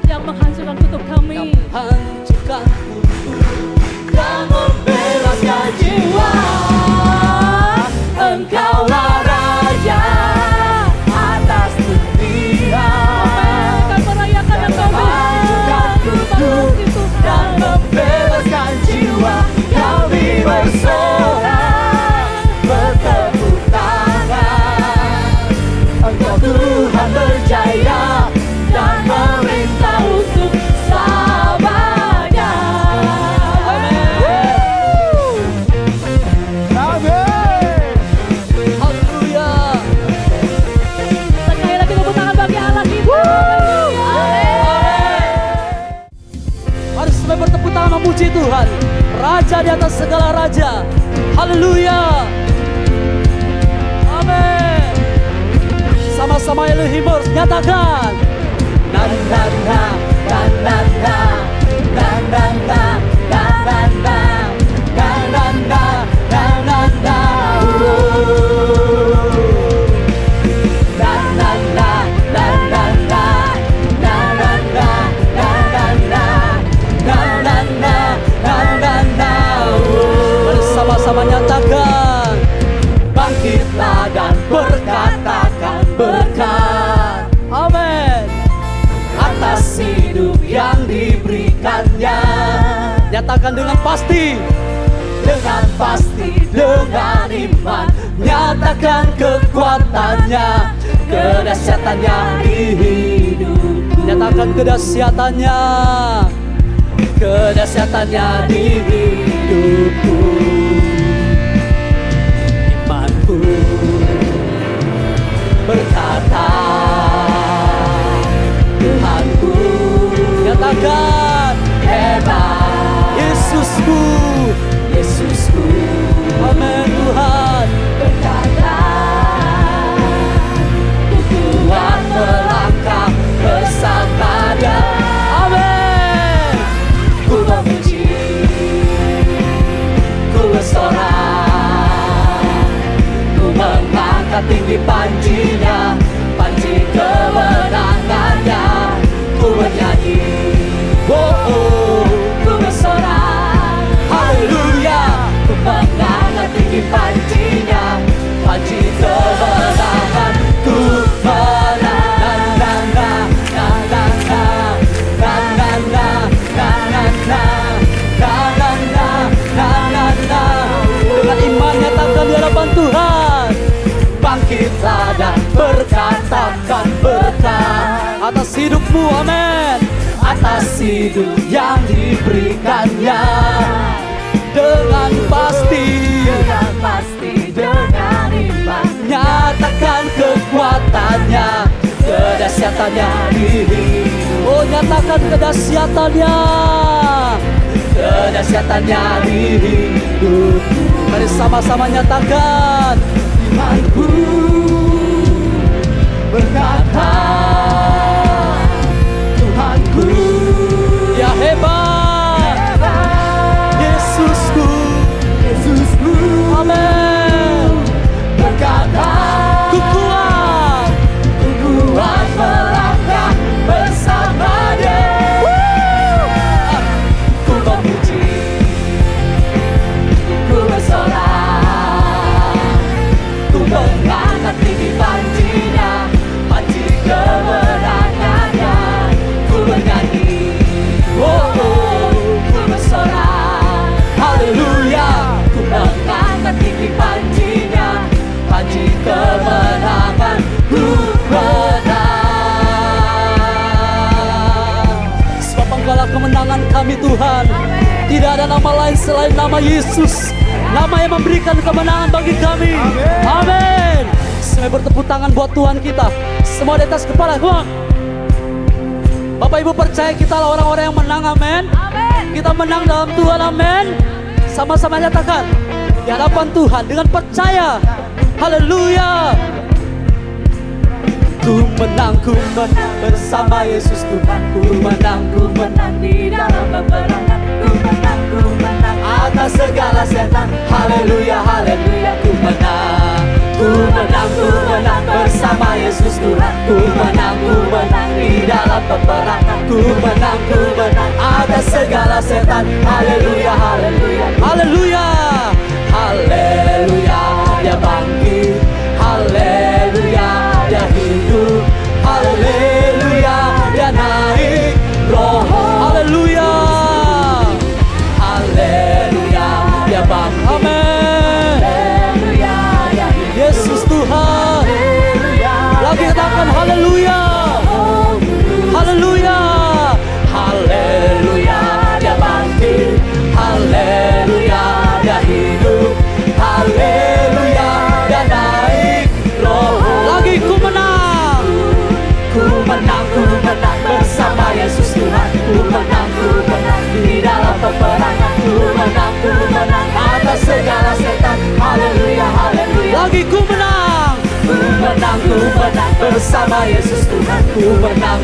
C: Yang menghancurkan kutub kami.
A: Hancurkan kutub
E: dan membebaskan jiwa. Engkaulah Raja atas dunia,
C: Akan merayakan Engkau
E: menghancurkan kutub dan membebaskan jiwa. Kami bersorak, bertepuk tangan. Engkau Tuhan berjaya dan memerintah untuk
A: memuji Tuhan, Raja di atas segala raja. Haleluya. Amin. Sama-sama Elohimers nyatakan.
E: Na na na na na na na na na na na na na na na na na na
A: Bersama-sama nyatakan,
E: bangkitlah dan berkatakan berkat
A: amin,
E: atas hidup yang diberikannya.
A: nyatakan dengan pasti,
E: Dengan pasti, dengan iman, nyatakan kekuatannya, kedahsyatannya di hidupku.
A: nyatakan kedahsyatannya,
E: Kedahsyatannya di hidupku. Imanku berkata, Tuhanku
A: nyatakan
E: hebat,
A: Yesusku,
E: Yesusku
A: amin Tuhan,
E: berkata, ku kuat melangkah bersama Dia.
A: amin,
E: Ku memuji, ku bersorak, ku mengangkat tinggi panjinya, panji kemenangannya. Ku bernyanyi, oh oh, ku bersorak, haleluya. Ku mengangkat tinggi panjinya, panji kemenangan. Ku menang, na na na na na na na na na na na na na na na na.
A: dengan iman nyatakan di hadapan Tuhan,
E: Bangkitlah dan berkatakan berkat
A: atas hidupmu, amin,
E: atas hidup yang diberikannya.
A: dengan pasti,
E: Dengan pasti, dengan iman,
A: nyatakan
E: kekuatannya, kedahsyatannya di hidup.
A: oh nyatakan kedahsyatannya,
E: Kedahsyatannya di hidup.
A: mari sama-sama nyatakan,
E: Imanku berkata, Tuhanku
A: ya hebat, Yesusku,
E: Yesusku
A: amin,
E: berkata,
A: ku kuat,
E: ku kuat melangkah bersama Dia. Ku memuji, ku bersorak, ku mengangkat tinggi panjinya, panji kemenangannya. Ku bernyanyi, oh oh, ku bersorak, haleluya. Ku mengangkat tinggi panjinya, panji kemenangan. Ku menang.
A: sebab Engkaulah kemenangan kami Tuhan. Tidak ada nama lain selain nama Yesus, nama yang memberikan kemenangan bagi kami. Amin. Semua bertepuk tangan buat Tuhan kita. Semua di atas kepala. Come on. Bapak Ibu percaya kita lah orang-orang yang menang, amin. Kita menang dalam Tuhan, amin. Sama-sama nyatakan di hadapan Tuhan dengan percaya. Haleluya.
E: Ku menang bersama Yesus Tuhan. Ku menang di dalam peperangan. Ku menang atas segala setan. Haleluya, haleluya. Ku menang bersama Yesus Tuhan. Ku menang di dalam peperangan. Ku menang atas segala setan. Haleluya, haleluya.
A: Haleluya.
E: Haleluya, Dia bangkit. Haleluya, Dia hidup. Haleluya, Dia naik roh.
A: Haleluya.
E: Haleluya, Dia bangkit.
A: Amin.
E: Haleluya, Dia hidup.
A: Yesus Tuhan.
E: Haleluya,
A: Lagi katakan haleluya. Haleluya.
E: Haleluya, Dia bangkit. Haleluya,
A: lagi, ku menang.
E: Ku menang bersama Yesus Tuhan. Ku menang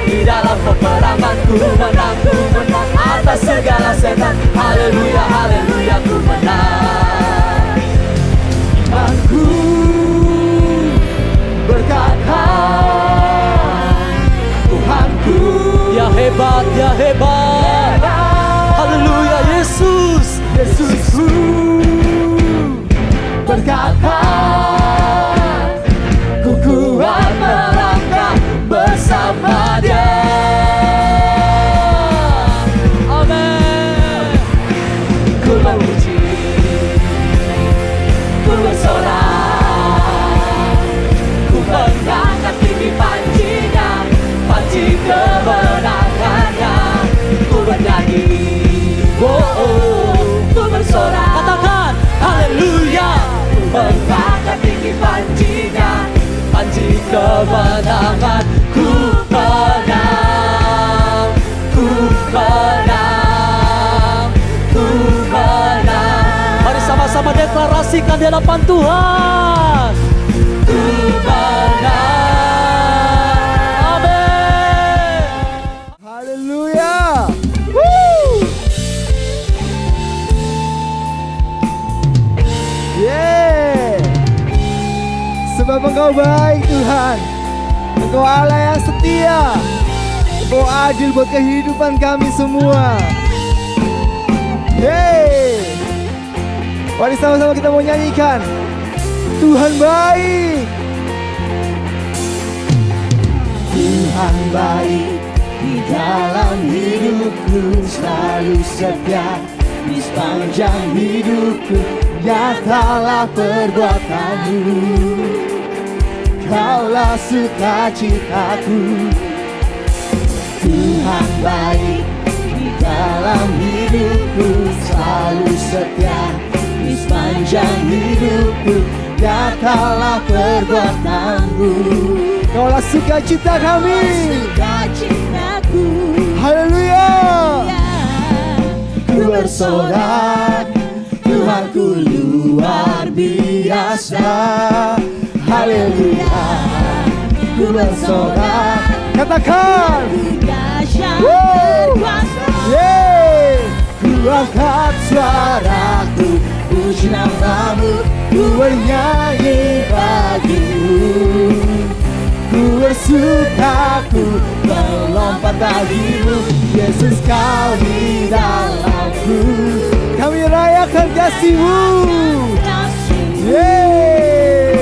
E: di dalam peperangan. Ku menang atas segala setan. Haleluya, haleluya, ku menang. Imanku berkata, Tuhanku
A: Dia hebat, dia hebat. Haleluya, Yesus.
E: Yesusku berkata, ku kuat melangkah bersama Dia.
A: Amin.
E: Ku memuji, ku bersorak, ku mengangkat tinggi pancinya, panci kemenangannya. Ku bernyanyi, ku bersorak,
A: Katakan haleluya.
E: ku mengangkat tinggi pancinya, panci kemenangan. Ku menang, ku menang, ku menang.
A: Mari sama-sama deklarasikan di hadapan Tuhan.
E: Ku menang.
A: Amin.
D: Haleluya. Woo. Yeah. Sebab Engkau baik Tuhan. Engkau Allah yang setia. Engkau adil buat kehidupan kami semua. Yeay. Mari sama-sama kita mau nyanyikan. Tuhan baik.
E: Tuhan baik di dalam hidupku, selalu setia di sepanjang hidupku. Nyatalah perbuatanmu, Kaulah sukacitaku. Tuhan baik di dalam hidupku, selalu setia di sepanjang hidupku. Nyatalah perbuatanmu,
D: Kaulah sukacita kami.
E: sukacitaku.
D: Haleluya.
E: Ku bersorak, Tuhanku luar biasa. Haleluya. Ku bersorak,
D: Katakan.
E: ku dahsyat
D: Woo.
E: berkuasa.
D: Yeay.
E: Ku angkat suaraku, puji namamu, ku bernyanyi bagimu. Ku bersuka, ku melompat bagimu, Yesus kau di dalamku.
D: Kami rayakan kasih-Mu.
E: Kasih-Mu.
D: Yeay.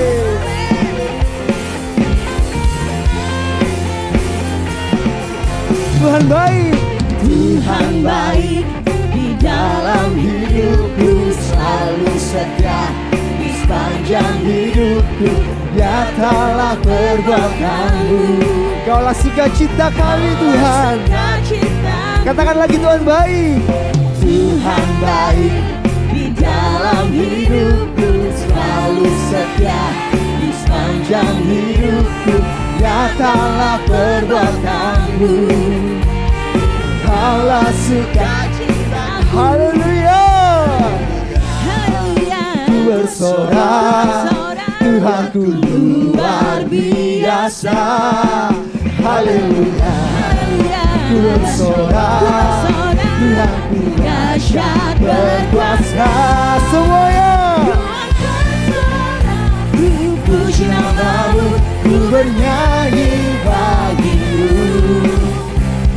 D: Tuhan baik.
E: Tuhan baik di dalam hidupku, selalu setia di sepanjang hidupku. Nyatalah perbuatanmu,
D: Kaulah sukacita kami Tuhan. Katakan lagi Tuhan baik.
E: Tuhan baik di dalam hidupku, selalu setia di sepanjang hidupku. Nyatalah perbuatanmu, Kaulah sukacitaku.
D: Haleluya.
E: Ku bersorak, Tuhanku luar biasa. Haleluya. Ku bersorak, Tuhanku dahsyat berkuasa.
D: Semuanya.
E: Ku puji namamu, ku bernyanyi bagimu.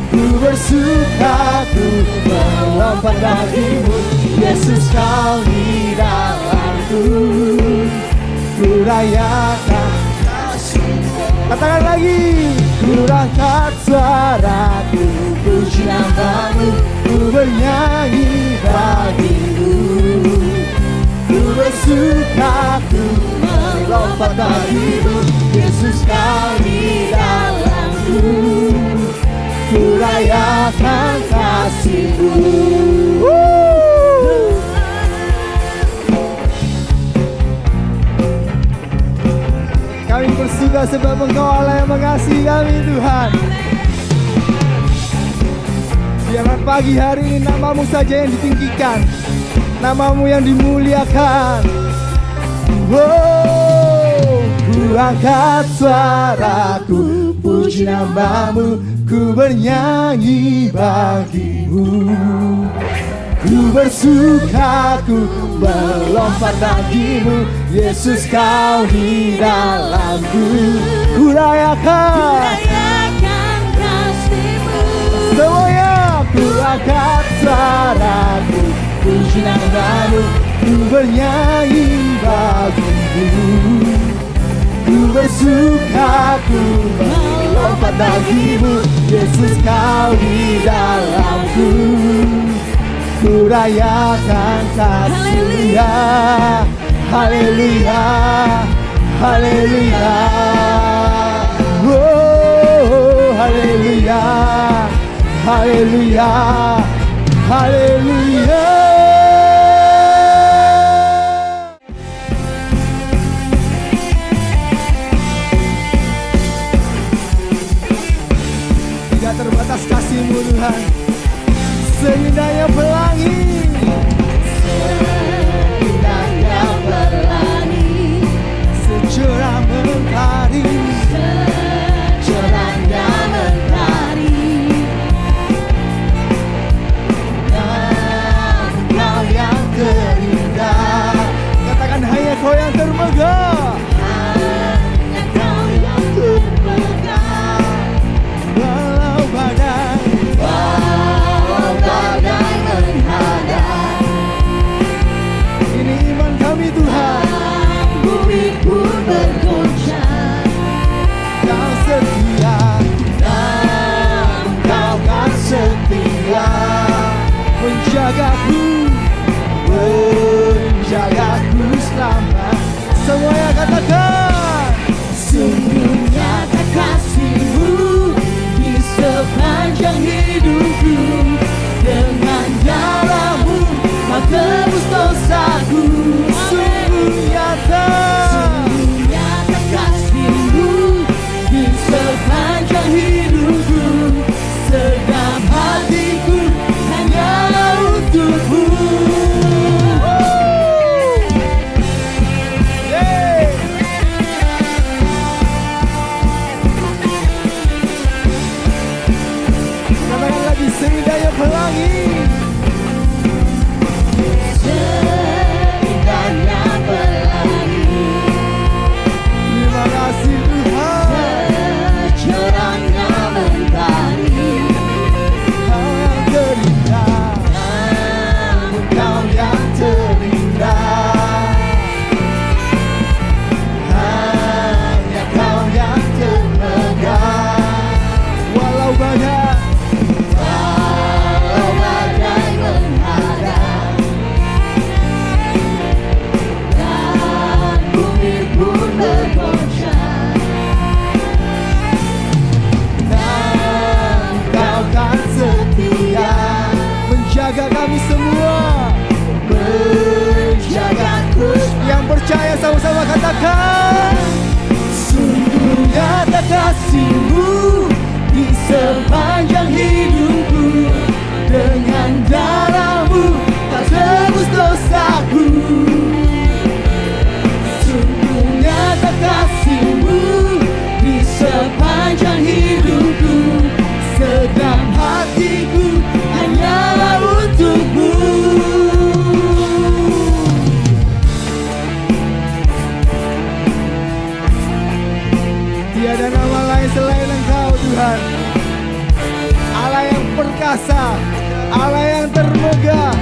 E: Ku bersuka, ku melompat bagimu, Yesus kau di dalamku. Ku rayakan kasih-Mu.
D: Katakan lagi.
E: Ku angkat suaraku, puji namamu, ku bernyanyi bagimu. Ku bersuka, ku melompat bagimu, Yesus kau di dalamku. Ku rayakan kasih-Mu.
D: Kami bersuka sebab Engkau Allah yang mengasihi kami Tuhan. Biarlah pagi hari ini nama-Mu saja yang ditinggikan, nama-Mu yang dimuliakan. Oh, ku angkat suaraku, puji namamu, ku bernyanyi bagimu. Ku bersuka, ku melompat bagimu, Yesus kau di dalamku. Ku rayakan
E: kasih-Mu.
D: semuanya, ku angkat suaraku, puji namamu, ku bernyanyi bagimu. Ku bersuka, ku melompat bagimu, Yesus kau di dalamku. Ku rayakan kasih-Nya, haleluya, haleluya. Oh, haleluya, haleluya, haleluya. Tidak terbatas kasih-Mu Tuhan, seindahnya pelangi,
E: Indahnya pelangi,
D: secerah mentari,
E: cerahnya mentari.
D: Kau yang terindah, katakan hanya Kau yang termegah.
E: Hanya Kau yang termegah.
D: Walau badai,
E: Walau badai menghadap,
D: ini iman kami Tuhan.
E: bumi pun bergoncang.
D: Kau setia, Kau kan setia, menjagaku, menjagaku selama. Semuanya katakan,
E: Sungguh nyata kasih-Mu di sepanjang hidupku. Dengan darah-Mu Kau tebus dosaku.
D: sungguh nyata.
E: Sungguh nyata kasih-Mu di sepanjang hidupku. Sedap hatiku hanyalah untuk-Mu.
D: Yeay. Katakan lagi, seindahnya pelangi,
E: Seindahnya pelangi,
D: terima kasih Tuhan.
E: cerahnya mentari.
D: Kau yang terindah, Kau yang terindah, hanya Kau yang termegah. Walau badai,
E: Walau badai menghadap, dan bumi pun bergoncang.
D: Kau kan setia, menjaga kami semua,
E: Menjagaku,
D: yang percaya sama-sama katakan,
E: sungguh nyata kasih-Mu di sepanjang hidupku. Dengan darah-Mu Kau tebus dosaku. Sungguh nyata kasih-Mu di sepanjang hidupku. Sedang hatiku hanyalah untuk-Mu.
D: tiada nama lain selain Engkau Tuhan, Allah yang perkasa, Allah yang termegah.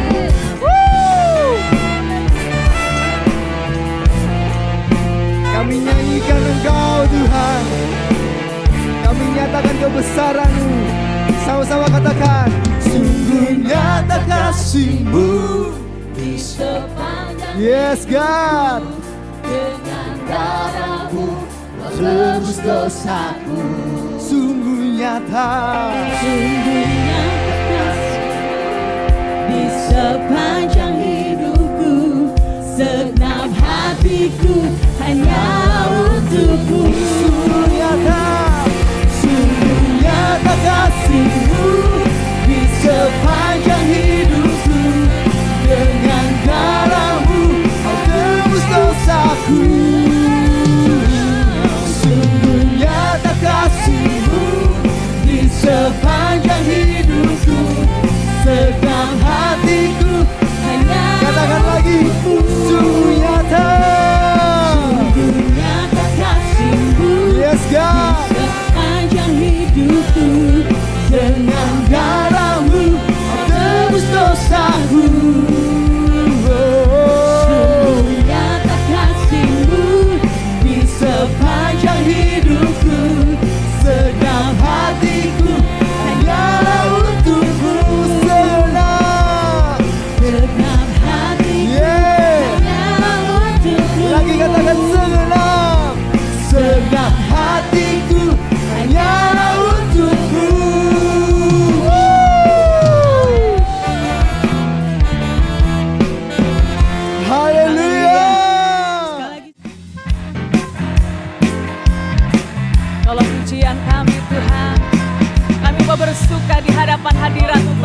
D: Woo! Kami nyanyikan Engkau Tuhan, kami nyatakan kebesaran-Mu. Sama-sama katakan, sungguh nyata kasih-Mu.
E: Di sepanjang
D: Yes God,
E: dengan darah-Mu Kau tebus dosaku.
D: sungguh nyata.
E: Sungguh nyata kasih di sepanjang hidupku. Segenap hatiku hanya untuk-Mu.
D: Sungguh nyata,
E: Sungguh nyata kasih-Mu di sepanjang hidupku. Dengan darah-Mu
D: Kau tebus dosaku.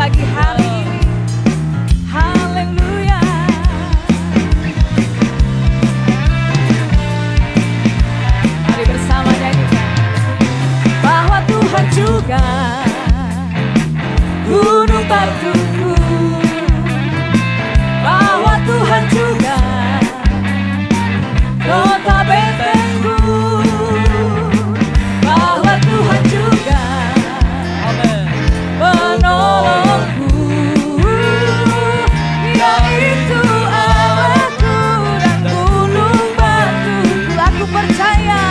C: pagi hari ini. Haleluya. Mari bersama nyanyikan bahwa Tuhan juga gunung batuku, bahwa Tuhan juga kota bentengku, bahwa Tuhan juga penolongku, yaitu Allahku dan gunung batuku. Aku percaya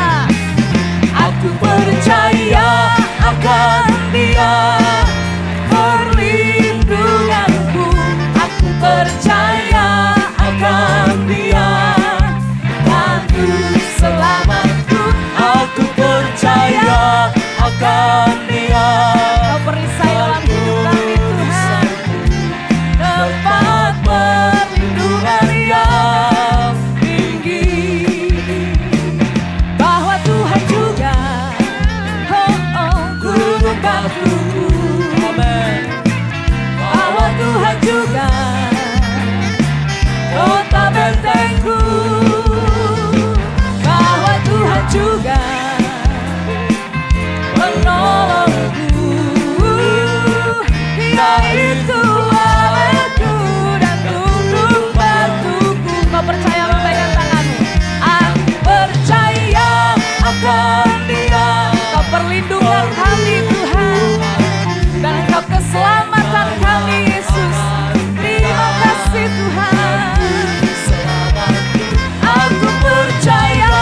C: akan Dia, perlindunganku. Aku percaya akan Dia, bantu selamatku. Aku percaya akan Dia. Kau perisai dalam hidup kami Tuhan, tempat perlindungan yang tinggi. Bahwa Tuhan juga gunung batuku, bahwa Tuhan juga kota bentengku, bahwa Tuhan juga penolongku, yaitu Allahku dan gunung batuku. Kau percaya, lambaikan tanganmu. Aku percaya akan Dia, Kau perlindungan kami Tuhan, dan Engkau keselamatan kami Yesus. Terima kasih Tuhan. Aku percaya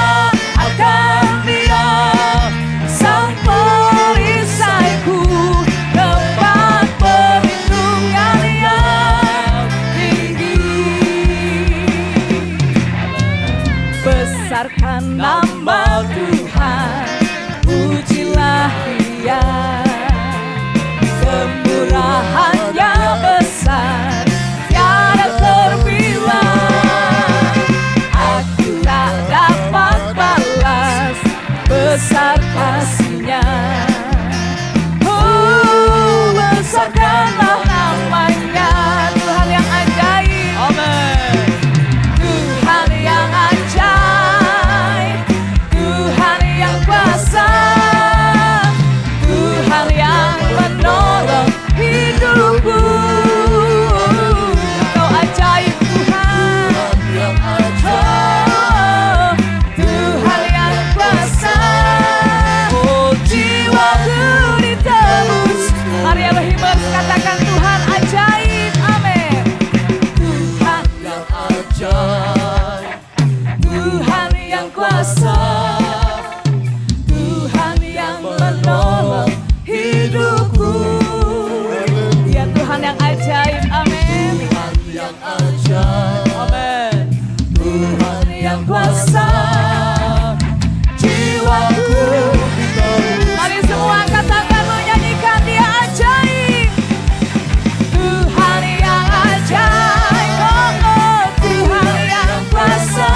C: akan Dia, Sang perisaiku, tempat perlindungan yang tinggi. Besarkan nama Tuhan, pujilah Dia. Kemurahannya besar, tiada terbilang. Aku tak dapat balas besar kasih-Nya. Oh, besarkanlah namanya, Tuhan yang ajaib. Amen. Tuhan yang ajaib, Tuhan yang kuasa, Tuhan yang menolong hidupku. Kau ajaib Tuhan, oh, Tuhan yang kuasa. Oh, jiwaku ditebus. Mari Elohimers katakan Tuhan ajaib. Amin. Tuhan yang ajaib, Tuhan yang kuasa, Tuhan yang menolong hidupku. Ya Tuhan yang ajaib, amin. Tuhan yang ajaib, amin. Tuhan yang kuasa, jiwaku. Mari semua katakan, menyanyikan Dia ajaib. Tuhan yang ajaib, oh, oh, Tuhan yang kuasa,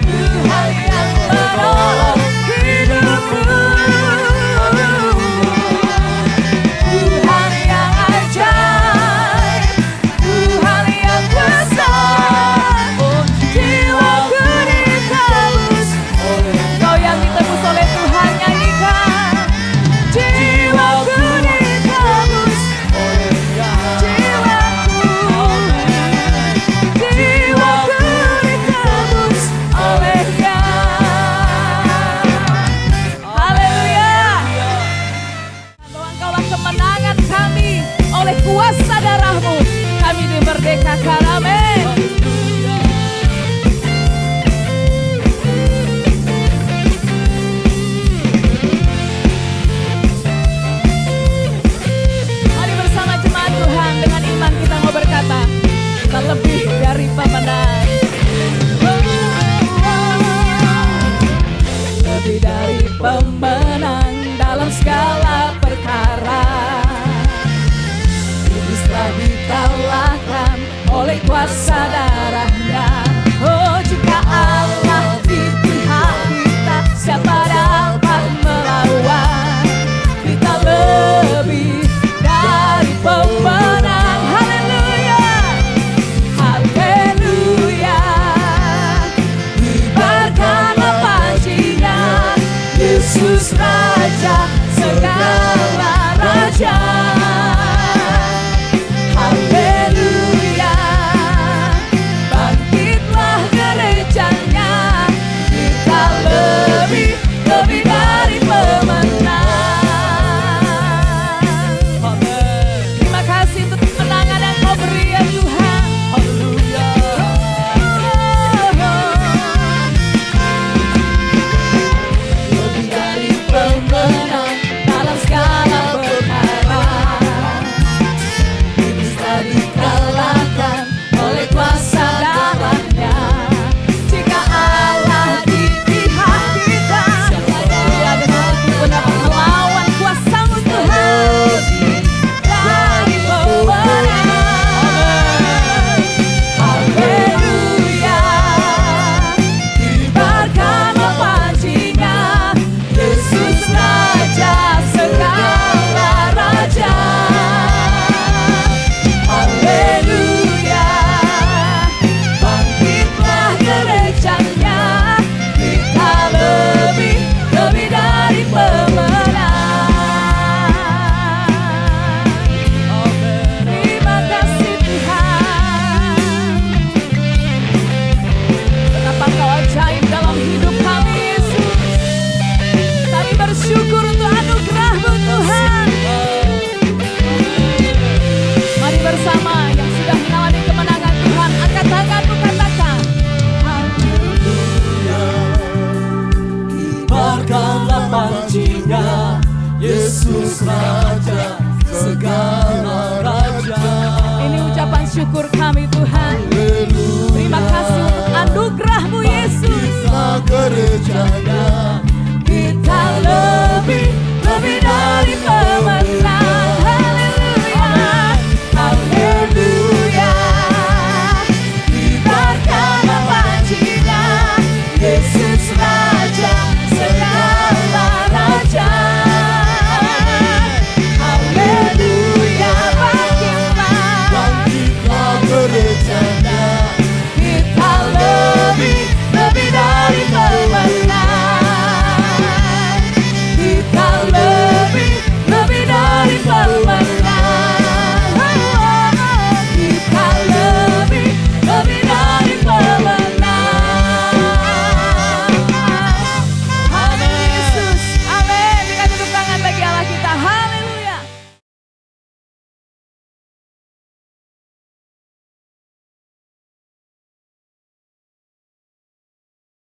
C: Tuhan yang menolong hidupku. Tuhan yang ajaib, Tuhan yang kuasa, oh, jiwaku ditebus. Kau yang ditebus oleh Tuhan, nyanyikan. Jiwaku ditebus, jiwaku ditebus oleh-Nya. Haleluya. Bahwa Engkaulah kemenangan kami, oleh kuasa darah-Mu kami dimerdekakan. Amin. Mari bersama jemaat Tuhan, dengan iman kita mau berkata, kita lebih dari pemenang. Lebih dari pemenang dalam segala perkara. Iblis telah dikalahkan oleh kuasa darah-Nya. Oh, jika Allah di pihak kita, siapa dapat melawan? Kita lebih dari syukur kami Tuhan. Terima kasih untuk anugerah-Mu Yesus.
D: Gereja